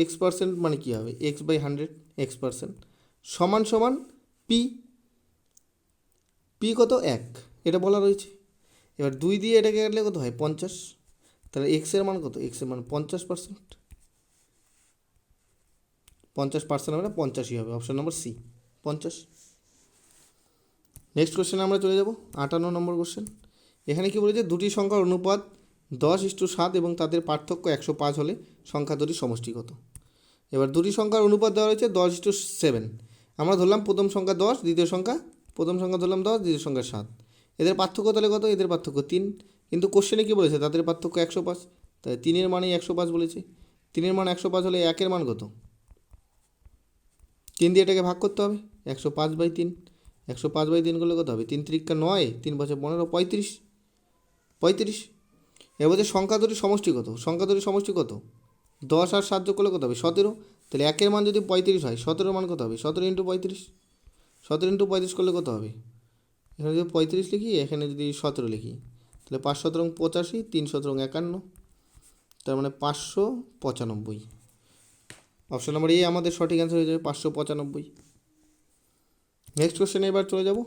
x% মানে কী হবে, x/100 x% সমান সমান পি, পি কত 1, এটা বলা রয়েছে। এবার 2 দিয়ে এটাকে কাটলে কত হয় 50, তাহলে এক্সের মান কত, এক্সের মান 50%, 50% হবে না 85 হবে, অপশন নম্বর সি 50। নেক্সট কোশ্চেনে আমরা চলে যাব 58 নম্বর কোশ্চেন। এখানে কি বলেছে, দুটি সংখ্যার অনুপাত 10:7 এবং তাদের পার্থক্য 105 হলে সংখ্যা দুটির সমষ্টি কত। এবার দুটি সংখ্যার অনুপাত দেওয়া রয়েছে 10:7, আমরা ধরলাম প্রথম সংখ্যা 10, প্রথম সংখ্যা ধরলাম 10, দ্বিতীয় সংখ্যা 7। এদের পার্থক্য তাহলে কত, এদের পার্থক্য 3, কিন্তু কোশ্চেনে কী বলেছে, তাদের পার্থক্য 105, তাই 3-এর মানেই 105 বলেছে। 3-এর মান 105 হলে 1-এর মান কত, 3 দিয়ে এটাকে ভাগ করতে হবে, 105/3, 105/3 করলে কত হবে, 3×3 = 9, 3×5 = 15, 35। এবার বলছে সংখ্যা দুটির সমষ্টি কত, সংখ্যা দুটির সমষ্টি কত, 10 আর 7 যোগ করলে কত হবে 17। তাহলে 1-এর মান যদি 35 হয়, 17-এর মান কত হবে, 17 × 35, 17 × 35 করলে কত হবে, এখানে যদি 35 লিখি, এখানে যদি 17 লিখি, তাহলে 5 × 17 = 85, 3 × 17 = 51, তার মানে 595। অপশন নাম্বার এ আমাদের সঠিক অ্যান্সার হয়ে যাবে 595। নেক্সট কোশ্চেনে এবার চলে যাব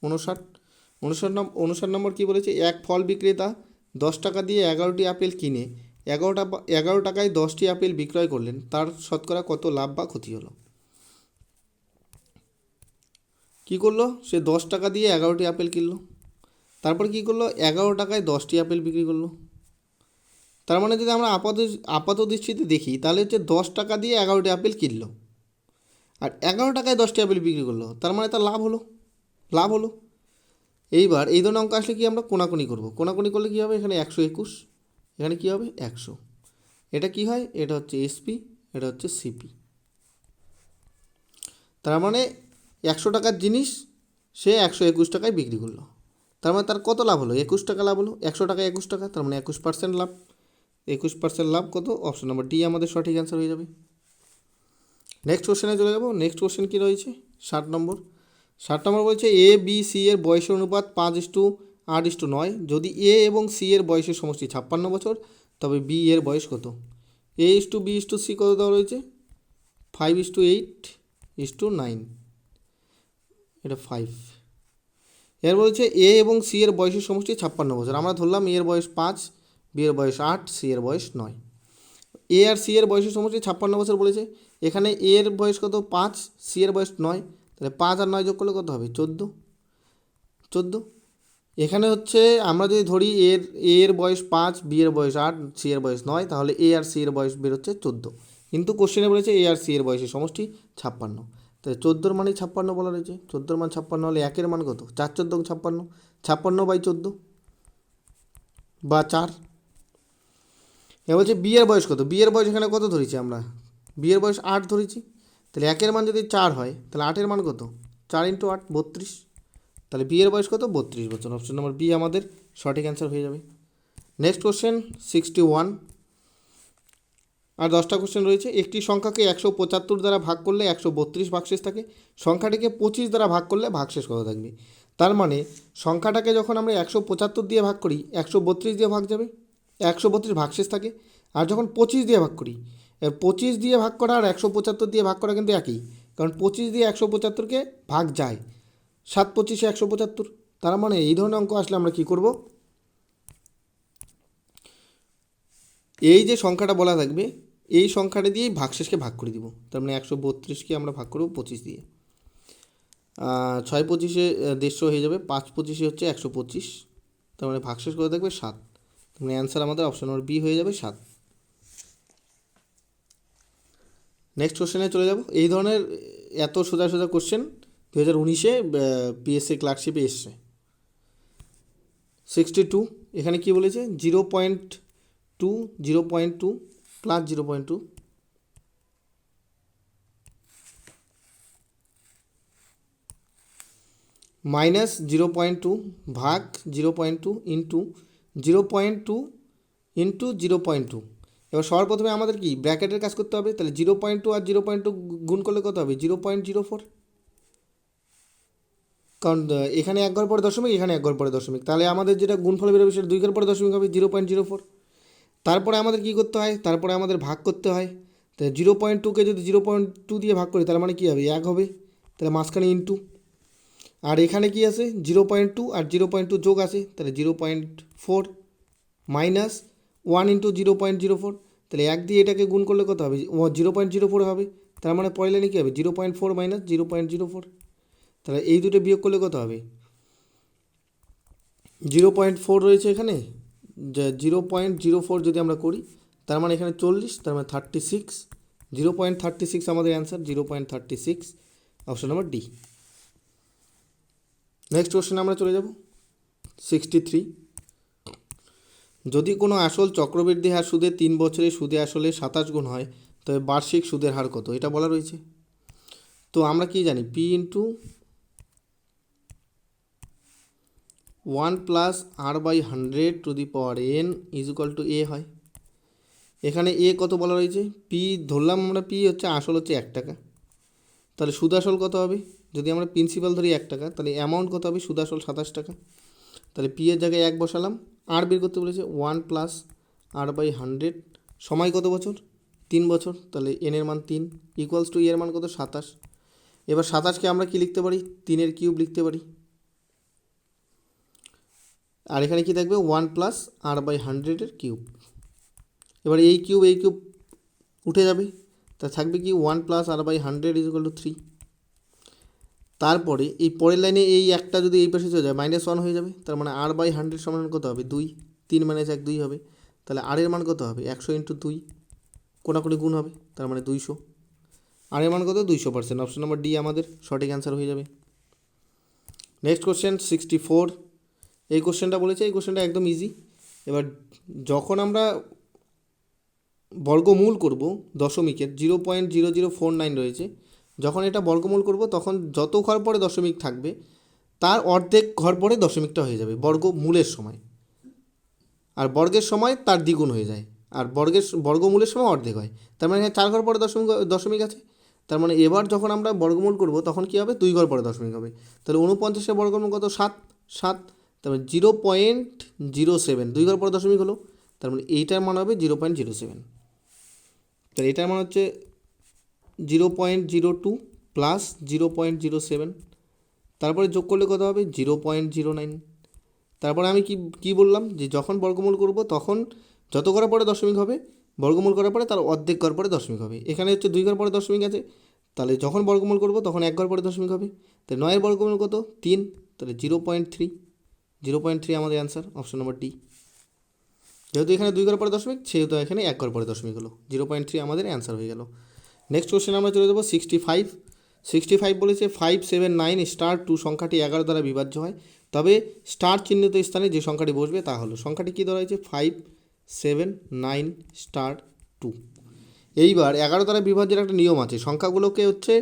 59 নম্বর কী বলেছে, এক ফল বিক্রেতা 10 টাকা দিয়ে 11টি আপেল কিনে 11 টাকায় 10টি আপেল বিক্রয় করলেন, তার শতকরা কত লাভ বা ক্ষতি হলো। কী করলো, সে 10 টাকা দিয়ে 11টি আপেল কিনলো, তারপর কী করলো, 11 টাকায় 10টি আপেল বিক্রি করলো। তার মানে যদি আমরা আপাত দৃষ্টিতে দেখি, তাহলে হচ্ছে 10 টাকা দিয়ে 11টি আপেল কিনলো আর 11 টাকায় 10টি আপেল বিক্রি করলো, তার মানে তার লাভ হলো। এইবার এই ধরনের অঙ্ক আসলে কি আমরা কোনাকুনি করব, কোনাকুনি করলে কী হবে, এখানে 121, এখানে কী হবে 100, এটা কি হয়, এটা হচ্ছে এসপি, এটা হচ্ছে সিপি। তার মানে 100 টাকার জিনিস সে 121 টাকায় বিক্রি করলো, তার মানে তার কত লাভ হলো, 21 টাকা লাভ হলো। 100 টাকায় 21 টাকা, তার মানে 21% লাভ। 21% লাভ কত, অপশন নাম্বার ডি আমাদের সঠিক অ্যান্সার হয়ে যাবে। নেক্সট কোশ্চেনে চলে যাব। নেক্সট কোশ্চেন কী রয়েছে 60 নম্বর। 60 নম্বর বলছে এ বি সি এর বয়সের অনুপাত 5:8:9, যদি এ এবং সি এর বয়সের সমষ্টি 56 বছর, তবে বি এর বয়স কত। A:B:C কত দেওয়া রয়েছে, 5:8:9, এটা 5। এর বলছে এ এবং সি এর বয়সের সমষ্টি 56 বছর, আমরা ধরলাম এর বয়স 5, বি এর বয়স 8, সি এর বয়স 9। এ আর সি এর বয়সের সমষ্টি 56 বছর বলেছে। এখানে এ এর বয়স কত 5, সি এর বয়স 9, তাহলে 5 আর 9 যোগ করলে কত হবে 14। এখানে হচ্ছে আমরা যদি ধরি এ এর বয়স 5, বি এর বয়স 8, সি এর বয়স 9, তাহলে এ আর সি এর বয়স বেরোচ্ছে 14। কিন্তু কোশ্চেনে বলেছে এ আর সি এর বয়সের সমষ্টি 56। তাহলে 14 মানেই 56 বলা রয়েছে। 14 মান 56 হলে 1-এর মান কত 4 14 56, 56/14 বা 4। এবার বলছে বি এর বয়স কত, বি এর বয়স এখানে কত ধরেছি আমরা, বি এর বয়স 8 ধরেছি। তাহলে 1-এর মান যদি 4 হয় তাহলে 8-এর মান কত 4 × 8 32। তাহলে বি এর বয়স কত 32 বছর। অপশন নম্বর বি আমাদের সঠিক অ্যান্সার হয়ে যাবে। Next question 61। আর 10টা কোশ্চেন রয়েছে। একটি সংখ্যাকে 175 দ্বারা ভাগ করলে 132 ভাগশেষ থাকে, সংখ্যাটিকে 25 দ্বারা ভাগ করলে ভাগশেষ কত থাকবে। তার মানে সংখ্যাটাকে যখন আমরা 175 দিয়ে ভাগ করি 132 দিয়ে ভাগ যাবে, 132 ভাগশেষ থাকে। আর যখন 25 দিয়ে ভাগ করি, 25 দিয়ে ভাগ করা আর 175 দিয়ে ভাগ করা কিন্তু একই, কারণ 25 দিয়ে 175কে ভাগ যায়, 7 25 175। তার মানে এই ধরনের অঙ্ক আসলে আমরা কি করব, এই যে সংখ্যাটা বলা থাকবে এই সংখ্যাটা দিয়েই ভাগশেষকে ভাগ করে দিব। তার মানে 132কে আমরা ভাগ করব 25 দিয়ে, 6 25-এ 150 হয়ে যাবে, 5 25-এ হচ্ছে 125। তার মানে ভাগশেষ করে থাকবে 7। তার মানে অ্যান্সার আমাদের অপশন নম্বর বি হয়ে যাবে 7। নেক্সট কোশ্চেনে চলে যাব। এই ধরনের এত সোজা সোজা কোশ্চেন 2019-এ পিএসসি ক্লার্কশিপে এসছে। 62 এখানে কি বলেছে 0.2 0.2 প্লাস 0.2 মাইনাস 0.2 ভাগ 0.2 ইন্টু 0.2 ইন্টু 0.2। এবার সবার প্রথমে আমাদের কি ব্র্যাকেটের কাজ করতে হবে। তাহলে 0.2 আর 0.2 গুণ করলে কত হবে 0.04, কারণ এখানে 1 ঘর পরে দশমিক, এখানে 1 ঘর পরে দশমিক, তাহলে আমাদের যেটা গুণফল বেরোবে সেটা 2 ঘর পরে দশমিক হবে 0.04। তারপরে আমাদের কী করতে হয়, তারপরে আমাদের ভাগ করতে হয়। তাহলে 0.2কে যদি 0.2 দিয়ে ভাগ করি তার মানে কী হবে 1 হবে, তাহলে মাঝখানে ইন্টু। আর এখানে কি আছে 0.2 আর 0.2 যোগ আছে, তাহলে 0.4 মাইনাস 1 ইন্টু 0.04। তাহলে 1 দিয়ে এটাকে গুণ করলে কত হবে 0.04 হবে। তার মানে পরের লাইনে কী হবে 0.4 মাইনাস 0.04। তাহলে এই দুটো বিয়োগ করলে কত হবে 0.4 রয়েছে এখানে, 0.04 যদি আমরা করি তার মানে এখানে 40, তার মানে 36, 0.36 আমাদের answer 0.36, option number D. Next question আমরা চলে যাব 63। যদি কোনো আসল চক্রবৃদ্ধি হার সুদে 3 বছরে সুদে আসলে 27 গুণ হয় তবে বার্ষিক সুদের হার কত, এটা বলা রয়েছে। তো আমরা কি জানি P into 1 plus r/100 to the power n is equal to A হয়। এখানে এ কত বলা রয়েছে, পি ধরলাম আমরা, পি হচ্ছে আসল হচ্ছে 1 টাকা, তাহলে সুদ আসল কত হবে, যদি আমরা প্রিন্সিপাল ধরি 1 টাকা তাহলে অ্যামাউন্ট কত হবে সুদ আসল 27 টাকা। তাহলে পি এর জায়গায় 1 বসালাম, আর বের করতে বলেছে 1 প্লাস r/100, সময় কত বছর 3 বছর, তাহলে এন এর মান 3 ইকুয়ালস টু এর মান কত 27। এবার 27কে আমরা কি লিখতে পারি 3-এর কিউব লিখতে পারি। আর এখানে কি থাকবে 1 প্লাস r/100 কিউব। এবার এই কিউব উঠে যাবে, তা থাকবে কি 1 plus r/100 is equal two 3। তারপরে এই পরের লাইনে এই একটা যদি এই পাশে চলে যায় -1 হয়ে যাবে, তার মানে r/100 সমান কত হবে 2, 3 - 1 2 হবে। তাহলে r এর মান কত হবে 100 × 2, কোনাকুনি গুণ হবে, তার মানে 200। আর এর মান কত 200%, অপশন নম্বর ডি আমাদের সঠিক অ্যান্সার হয়ে যাবে। Next question 64। এই কোশ্চেনটা বলেছে, এই কোশ্চেনটা একদম ইজি। এবার যখন আমরা বর্গমূল করব দশমিকের 0.0049 রয়েছে, যখন এটা বর্গমূল করব তখন যত ঘর পরে দশমিক থাকবে তার অর্ধেক ঘর পরে দশমিকটা হয়ে যাবে বর্গমূলের সময়, আর বর্গের সময় তার দ্বিগুণ হয়ে যায়, আর বর্গমূলের সময় অর্ধেক হয়। তার মানে এখানে 4 ঘর পরে দশমিক আছে, তার মানে এবার যখন আমরা বর্গমূল করব তখন কী হবে 2 ঘর পরে দশমিক হবে। তাহলে 49-এর বর্গমূল কত 7, তারপরে 0.07 2 ঘর পরে দশমিক হলো, তার মানে এইটার মান হবে 0.07। তাহলে এটার মান হচ্ছে 0.02 প্লাস 0.07, তারপরে যোগ করলে কত হবে 0.09, তারপরে আমি কি বললাম যে যখন বর্গমূল করব তখন যত করার পরে দশমিক হবে, বর্গমূল করার পরে তার অর্ধেক ঘর পরে দশমিক হবে। এখানে হচ্ছে 2 ঘর পরে দশমিক আছে, তাহলে যখন বর্গমূল করব তখন 1 ঘর পরে দশমিক হবে। তাহলে 9-এর বর্গমূল কত? 3, তাহলে 0.3। 0.3 আমাদের অ্যান্সার, অপশন নম্বর ডি। যেহেতু এখানে 2 ঘর পরে দশমিক, সেহেতু এখানে 1 ঘর পরে দশমিক হলো। 0.3 আমাদের অ্যান্সার হয়ে গেল। নেক্সট কোশ্চেন আমরা চলে যাবো 65 বলেছে 579*2 সংখ্যাটি 11 দ্বারা বিভাজ্য হয়, তবে স্টার চিহ্নিত স্থানে যে সংখ্যাটি বসবে তা হলো। সংখ্যাটি কী ধরা হয়েছে? 579*2। এইবার 11 দ্বারা বিভাজ্যের একটা নিয়ম আছে, সংখ্যাগুলোকে হচ্ছে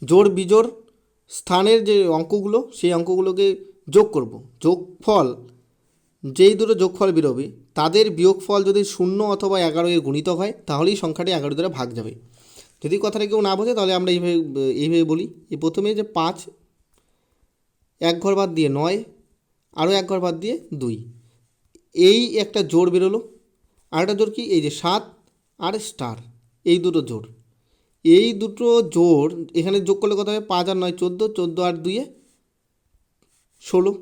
জোড় বিজোড় স্থানের যে অঙ্কগুলো, সেই অঙ্কগুলোকে যোগ করব। যোগফল, যেই দুটো যোগফল বেরোবে তাদের বিয়োগফল যদি 0 অথবা 11 এর গুণিতক হয়, তাহলেই সংখ্যাটি 11 দ্বারা ভাগ যাবে। যদি কথাটা কেউ না বোঝে তাহলে আমরা এইভাবে বলি। প্রথমে যে 5, 1 ঘর বাদ দিয়ে 9, আরও 1 ঘর বাদ দিয়ে 2, এই একটা জোড় বেরোলো। আরেকটা জোড় কি? এই যে 7 আর স্টার, এই দুটো জোড়। এই দুটো জোড় এখানে যোগ করলে কত হবে? 5 আর 9 14, 14 আর 2 16।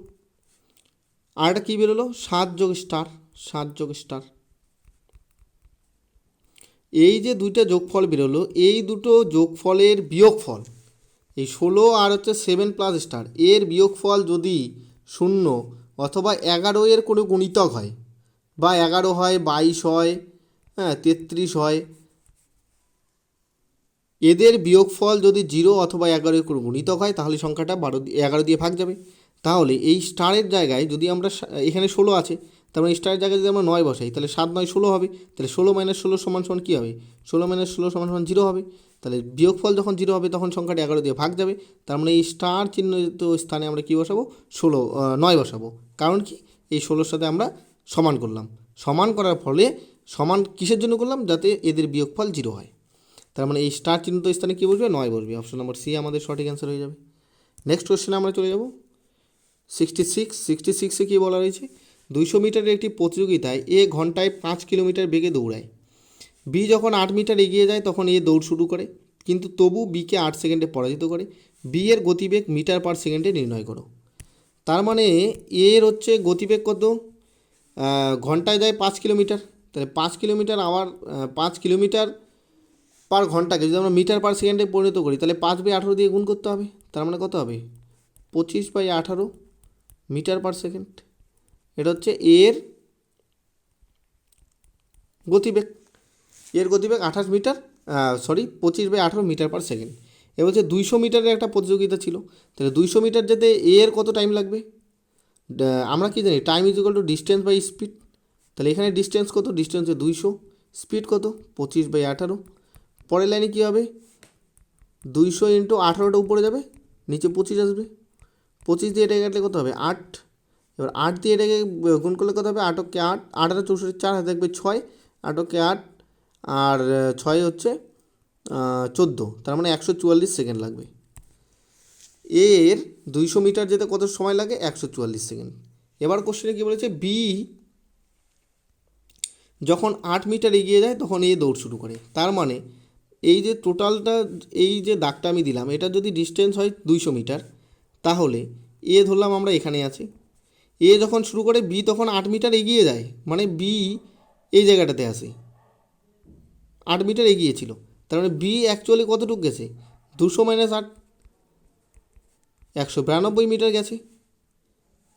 আর একটা কী বেরোলো? 7 যোগ স্টার, 7 যোগ স্টার। এই যে দুইটা যোগফল বেরোলো, এই দুটো যোগফলের বিয়োগফল, এই 16 আর হচ্ছে 7 প্লাস স্টার, এর বিয়োগফল যদি 0 অথবা 11 এর কোনো গুণিতক হয়, বা 11 হয়, 22 হয়, 33 হয়, এদের বিয়োগফল যদি 0 অথবা 11 এর কোনো গুণিতক হয়, তাহলে সংখ্যাটা 11 দিয়ে ভাগ যাবে। তাহলে এই স্টারের জায়গায় যদি আমরা, এখানে 16 আছে, তার মানে স্টারের জায়গায় যদি আমরা 9 বসাই, তাহলে 7 9 16 হবে। তাহলে 16 - 16 সমান কী হবে? 16 - 16 সমান 0 হবে। তাহলে বিয়োগফল যখন 0 হবে তখন সংখ্যাটা 11 দিয়ে ভাগ যাবে। তার মানে এই স্টার চিহ্নিত স্থানে আমরা কী বসাবো? 9 বসাবো। কারণ কি? এই 16-র সাথে আমরা সমান করলাম। সমান করার ফলে, সমান কিসের জন্য করলাম? যাতে এদের বিয়োগফল 0 হয়। তার মানে এই স্টার চিহ্নিত স্থানে কী বসবে? 9 বসবে। অপশন নম্বর সি আমাদের সঠিক অ্যান্সার হয়ে যাবে। নেক্সট কোশ্চেনে আমরা চলে যাব 66-এ কী বলা রয়েছে? 200 মিটারের একটি প্রতিযোগিতায় এ ঘন্টায় 5 কিলোমিটার বেগে দৌড়ায়। বি যখন 8 মিটার এগিয়ে যায় তখন এ দৌড় শুরু করে, কিন্তু তবু বিকে 8 সেকেন্ডে পরাজিত করে। বি এর গতিবেগ মিটার পার সেকেন্ডে নির্ণয় করো। তার মানে এর হচ্ছে গতিবেগ কত? ঘন্টায় যায় 5 কিলোমিটার, তাহলে 5 কিলোমিটার আওয়ার, 5 কিলোমিটার পার ঘন্টাকে যদি আমরা মিটার পার সেকেন্ডে পরিণত করি, তাহলে 5/18 দিয়ে গুণ করতে হবে। তার মানে কত হবে? 25/18 মিটার পার সেকেন্ড। এটা হচ্ছে এর গতিবেগ। এর গতিবেগ 28 মিটার, 25/18 মিটার পার সেকেন্ড। এ বলছে 200 মিটারের একটা প্রতিযোগিতা ছিল, তাহলে 200 মিটার যেতে এর কত টাইম লাগবে? আমরা কি জানি? Time is equal to distance by speed. তাহলে এখানে ডিস্টেন্স কত? ডিস্টেন্স 200, স্পিড কত? 25/18। পরের লাইনে কী হবে? 200 × 18টা উপরে যাবে, নিচে 25 আসবে। 25 দিয়ে এটাকে কাটলে কত হবে? 8। এবার 8 দিয়ে এটাকে গুণ করলে কত হবে? 8 × 8, 8 আর 64, 4 হাতে থাকবে 6, 8 × 8 আর 6 হচ্ছে 14, তার মানে 144 সেকেন্ড লাগবে। এর 200 মিটার যেতে কত সময় লাগে? 144 সেকেন্ড। এবার কোশ্চেনে কী বলেছে? বি যখন 8 মিটার এগিয়ে যায় তখন এ দৌড় শুরু করে। তার মানে এই যে টোটালটা, এই যে দাগটা আমি দিলাম, এটা যদি ডিস্টেন্স হয় 200 মিটার, তাহলে এ ধরলাম আমরা এখানে আছি, এ যখন শুরু করে বি তখন 8 মিটার এগিয়ে যায়, মানে বি এই জায়গাটাতে আসে, 8 মিটার এগিয়েছিল। তার মানে বি অ্যাকচুয়ালি কতটুকু গেছে? 200 - 8, 192 মিটার গেছে।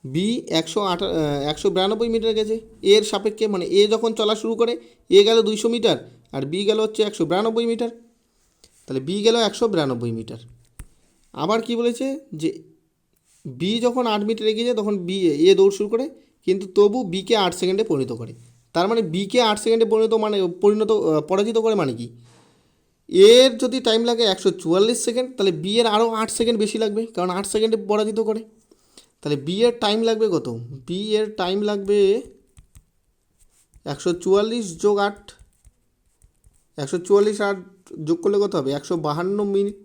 বি 192 মিটার গেছে এর সাপেক্ষে, মানে এ যখন চলা শুরু করে এ গেল 200 মিটার আর বি গেল হচ্ছে 192 মিটার। তাহলে বি গেল 192 মিটার। আবার কি বলেছে? যে বি যখন 8 মিটার এগিয়ে যায় তখন এ দৌড় শুরু করে, কিন্তু তবু বিকে 8 সেকেন্ডে পরিণত করে। তার মানে বিকে 8 সেকেন্ডে পরাজিত করে মানে কি? এর যদি টাইম লাগে 144 সেকেন্ড, তাহলে বি এর আরও 8 সেকেন্ড বেশি লাগবে, কারণ 8 সেকেন্ডে পরাজিত করে। তাহলে বি এর টাইম লাগবে কত? বি এর টাইম লাগবে 144 যোগ 8, 144 8 যোগ করলে কত হবে? 152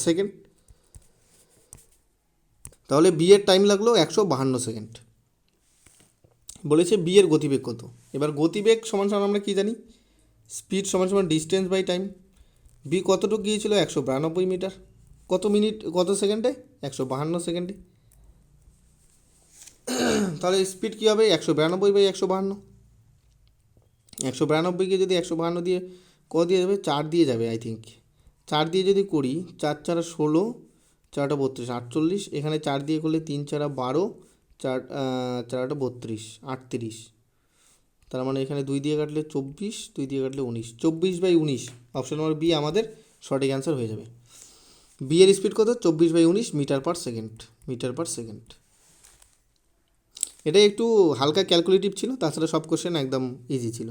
সেকেন্ড। তাহলে বি এর টাইম লাগলো 152 সেকেন্ড। বলেছে বি এর গতিবেগ কত? এবার গতিবেগ সমান সমান আমরা কী জানি? স্পিড সমান সমান ডিস্টেন্স বাই টাইম। বি কতটুকু গিয়েছিল? 192 মিটার। কত সেকেন্ডে? 152 সেকেন্ডে। তাহলে স্পিড কী হবে 192/152, 192কে যদি 152 দিয়ে দিয়ে যাবে 4 দিয়ে যাবে আই থিঙ্ক। 4 দিয়ে যদি করি 4 4 16, 4 32 48, এখানে 4 দিয়ে করলে 3 4 12, 4 4 32 38, তার মানে এখানে 2 দিয়ে কাটলে 24, 2 দিয়ে কাটলে 19, 24/19 অপশন নম্বর বি আমাদের সঠিক অ্যান্সার হয়ে যাবে। বি এর স্পিড কত 24/19 মিটার পার সেকেন্ড। এটা একটু হালকা ক্যালকুলেটিভ ছিল, তাছাড়া সব কোশ্চেন একদম ইজি ছিল।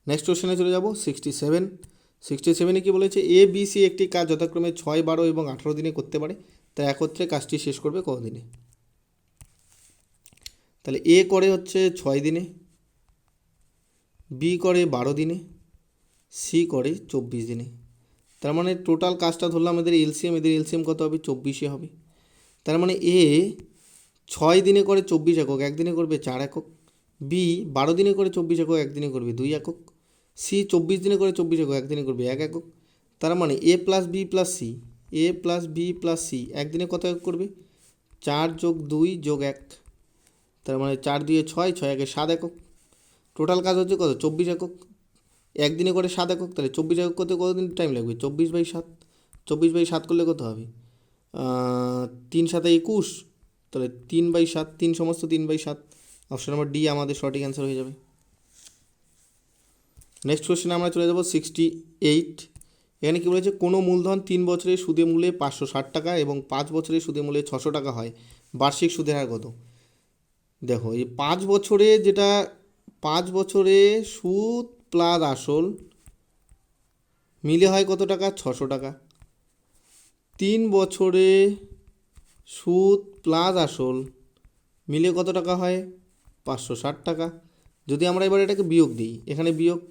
নেক্সট কোশ্চেনে চলে যাব 67 কী বলেছে, এ বি সি একটি কাজ যথাক্রমে 6, 12 এবং 18 দিনে করতে পারে, তা একত্রে কাজটি শেষ করবে কতদিনে? তাহলে এ করে হচ্ছে 6 দিনে, বি করে 12 দিনে, সি করে 24 দিনে। তার মানে টোটাল কাজটা ধরলাম এদের এলসিএম কত হবে 24 হবে। তার মানে এ 6 দিনে করে 24 একক, একদিনে করবে 4 একক। বি 12 দিনে করে 24 একক, একদিনে করবে 2 একক। সি 24 দিনে করে 24 একক, একদিনে করবে 1 একক। তার মানে এ প্লাস বি প্লাস সি একদিনে কত একক করবে 4 + 2 + 1, তার মানে 4 2 6, 6 1 7 একক। টোটাল কাজ হচ্ছে কত 24 একক, একদিনে করে 7 একক, তাহলে 24 একক করতে কতদিন টাইম লাগবে 24/7, 24/7 করলে কত হবে 3 7 21, তাহলে 3/7, 3 সমস্ত 3/7, অপশন নম্বর ডি আমাদের সঠিক অ্যান্সার হয়ে যাবে। নেক্সট কোশ্চেনে আমরা চলে যাব 68। এখানে কী বলেছে, কোনো মূলধন 3 বছরের সুদে মূলে 560 টাকা এবং 5 বছরের সুদে মূলে 600 টাকা হয়, বার্ষিক সুদের হার কত? দেখো এই 5 বছরে যেটা 5 বছরে সুদ প্লাস আসল মিলে হয় কত টাকা 600 টাকা। 3 বছরে সুদ প্লাস আসল মিলে কত টাকা হয় 560 টাকা। যদি আমরা এবার এটাকে বিয়োগ দিই, এখানে বিয়োগ,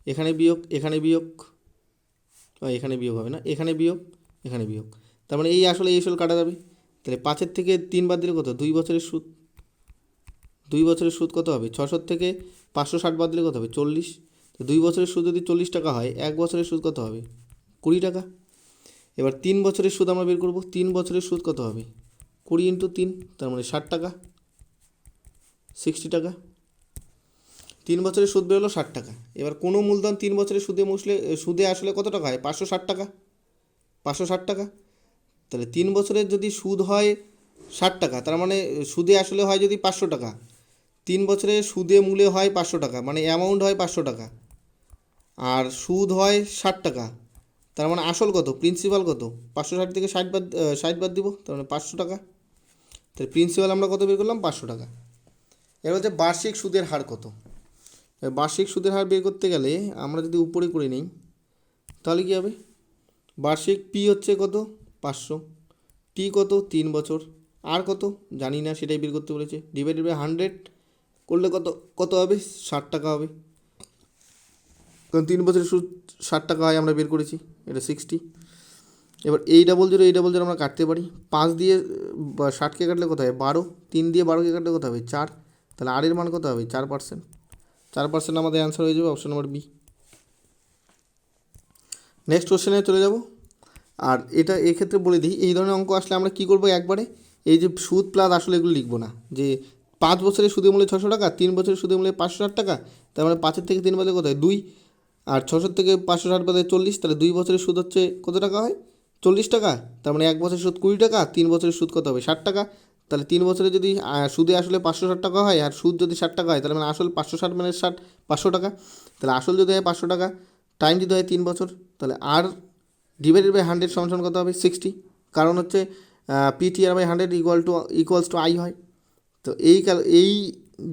এখানে বিয়োগ, এখানে বিয়োগ, এখানে বিয়োগ হবে না, এখানে বিয়োগ, এখানে বিয়োগ, তার মানে এই আসলে এই আসল কাটা যাবে। তাহলে 5 থেকে 3 বাদ দিলে কত 2 বছরের সুদ, 2 বছরের সুদ কত হবে 600 থেকে 560 বাদ দিলে কত হবে 40। তো 2 বছরের সুদ যদি 40 টাকা হয়, 1 বছরের সুদ কত হবে 20 টাকা। এবার 3 বছরের সুদ আমরা বের করব, 3 বছরের সুদ কত হবে 20 × 3, তার মানে 60 টাকা, 60 টাকা। 3 বছরের সুদ বেরোলো 60 টাকা। এবার কোনো মূলধন 3 বছরের সুদে আসলে কত টাকা হয় 560 টাকা, 560 টাকা। তাহলে 3 বছরের যদি সুদ হয় 60 টাকা, তার মানে সুদে আসলে হয় যদি 500 টাকা, 3 বছরে সুদে মূলে হয় 500 টাকা, মানে অ্যামাউন্ট হয় 500 টাকা, আর সুদ হয় 60 টাকা, তার মানে আসল কত প্রিন্সিপাল কত 560 থেকে 60 বাদ দিব, তার মানে 500 টাকা। তাহলে প্রিন্সিপাল আমরা কত বের করলাম 500 টাকা। এবার হচ্ছে বার্ষিক সুদের হার কত। বার্ষিক সুদের হার বের করতে গেলে আমরা যদি উপরে করে নিই তাহলে কী হবে, বার্ষিক পি হচ্ছে কত 500, টি কত 3 বছর, আর কত জানি না সেটাই বের করতে বলেছে, /100 করলে কত কত হবে 60 টাকা হবে, কারণ 3 বছরের সুদ 60 টাকা হয় আমরা বের করেছি, এটা 60। এবার এই ডাবল জিরো আমরা কাটতে পারি, 5 দিয়ে 60কে কাটলে কত হবে 12, 3 দিয়ে 12কে কাটলে কত হবে 4, তাহলে আর এর মান কত হবে 4%, 4% আমাদের অ্যান্সার হয়ে যাবে অপশন নম্বর বি। নেক্সট কোশ্চেনে চলে যাব। আর এটা এক্ষেত্রে বলে দিই, এই ধরনের অঙ্ক আসলে আমরা কী করবো, একবারে এই যে সুদ প্লাস আসলে এগুলো লিখবো না, যে 5 বছরের সুদের মূল্যে 600 টাকা, 3 বছরের সুদের মূল্যে 560 টাকা, তার মানে 5 থেকে 3 বাদে কত হয় 2, আর 600 থেকে 560 বাদে 40, তাহলে 2 বছরের সুদ হচ্ছে কত টাকা হয় 40 টাকা, তার মানে 1 বছরের সুদ 20 টাকা, 3 বছরের সুদ কত হবে 60 টাকা। তাহলে 3 বছরে যদি সুদে আসলে 560 টাকা হয় আর সুদ যদি 60 টাকা হয়, তাহলে মানে আসল 560 মানে 60 500 টাকা, তাহলে আসল যদি হয় 500 টাকা, টাইম যদি হয় 3 বছর, তাহলে আর /100 সমান কত হবে 60, কারণ হচ্ছে PTR/100 ইকুয়ালস টু আই হয়। তো এই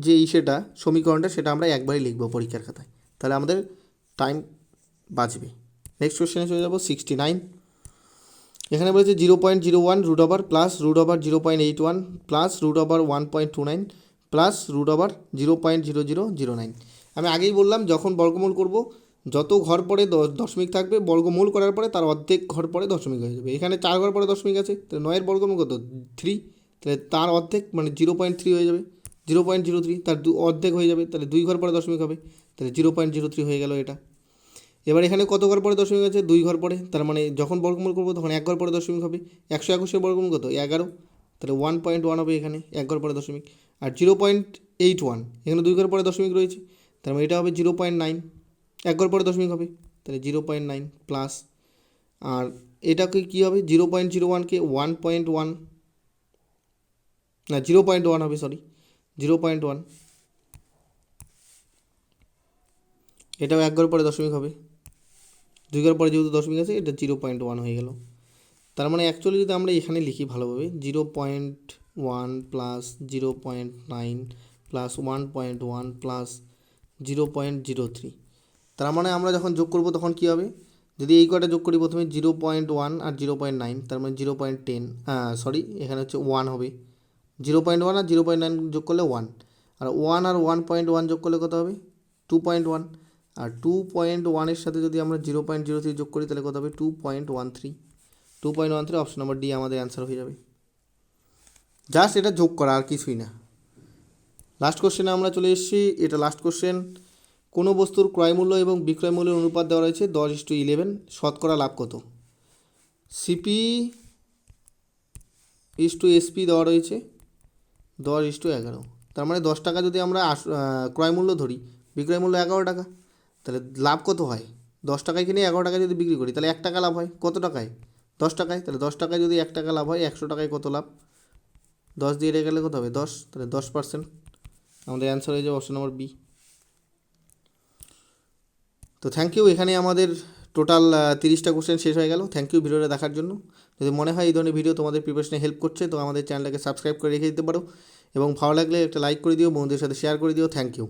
যে সেটা সমীকরণটা সেটা আমরা একবারই লিখবো পরীক্ষার খাতায়, তাহলে আমাদের টাইম বাঁচবে। নেক্সট কোশ্চেনে চলে যাবো 69। এখানে বলেছে 0.01 √/ প্লাস √/0.81 প্লাস √/1.29 প্লাস √/0.0009। আমি আগেই বললাম যখন বর্গমূল করব যত ঘর পরে দশমিক থাকবে, বর্গমূল করার পরে তার অর্ধেক ঘর পরে দশমিক হয়ে যাবে। এখানে 4 ঘর পরে দশমিক আছে, তাহলে 9-এর বর্গমূল কত 3, তাহলে তার অর্ধেক মানে 0.3 হয়ে যাবে, 0.03 তার অর্ধেক হয়ে যাবে, তাহলে 2 ঘর পরে দশমিক হবে, তাহলে 0.03 হয়ে গেল এটা। এবার এখানে কত ঘর পরে দশমিক আছে 2 ঘর পরে, তার মানে যখন বর্গমূল করবো তখন 1 ঘর পরে দশমিক হবে। 121-এর বর্গমূল কত 11, তাহলে 1.1 হবে এখানে 1 ঘর পরে দশমিক। আর 0.81 এখানে 2 ঘর পরে দশমিক রয়েছে, তার মানে এটা হবে 0.9, 1 ঘর পরে দশমিক হবে, তাহলে 0.9 প্লাস। আর এটাকে কী হবে, 0.01কে 1.1, না 0.1 হবে, সরি 0.1, এটাও 1 ঘর পরে দশমিক হবে, 2 ঘর পরে যেহেতু দশমিক আছে এটা 0.1 হয়ে গেল। তার মানে অ্যাকচুয়ালি যদি আমরা এখানে লিখি ভালোভাবে, 0.1 প্লাস 0.9 প্লাস 1.1 প্লাস 0.03, তার মানে আমরা যখন যোগ করব তখন কী হবে, যদি এই কটা যোগ করি প্রথমে 0.1 আর 0.9, তার মানে 0.10, সরি এখানে হচ্ছে 1 হবে, 0.1 আর 0.9 যোগ করলে 1, আর 1 আর 1.1 যোগ করলে কত হবে 2.1, আর 2.1 সাথে যদি আমরা 0.03 যোগ করি তাহলে কত হবে 2.13, অপশন নম্বর ডি আমাদের অ্যান্সার হয়ে যাবে। জাস্ট এটা যোগ করা, আর কিছুই না। লাস্ট কোশ্চেনে আমরা চলে এসেছি, এটা লাস্ট কোশ্চেন। কোনো বস্তুর ক্রয়মূল্য এবং বিক্রয় মূল্যের অনুপাত দেওয়া রয়েছে 10:11, শতকরা লাভ কত? সিপি এসপি দেওয়া রয়েছে 10:11, তার মানে 10 টাকা যদি আমরা ক্রয় মূল্য ধরি, বিক্রয় মূল্য 11 টাকা, তাহলে লাভ কত হয়? 10 টাকায় কিনে 11 টাকায় যদি বিক্রি করি তাহলে 1 টাকা লাভ হয়। কত টাকায়? 10 টাকায়। তাহলে 10 টাকায় যদি 1 টাকা লাভ হয়, 100 টাকায় কত লাভ? 10 দিয়ে গেলে কত হবে 10, তাহলে 10%। আমাদের অ্যান্সার হয়ে যাবে অপশন নম্বর বি। তো থ্যাংক ইউ, এখানে আমাদের টোটাল 30টা কোশ্চেন শেষ হয়ে গেল। থ্যাংক ইউ ভিডিওটা দেখার জন্য। যদি মনে হয় এই ধরনের ভিডিও তোমাদের প্রিপারেশনে হেল্প করছে তো আমাদের চ্যানেলটাকে সাবস্ক্রাইব করে রেখে দিতে পারো, এবং ভালো লাগলে একটা লাইক করে দিও, বন্ধুদের সাথে শেয়ার করে দিও। Thank you.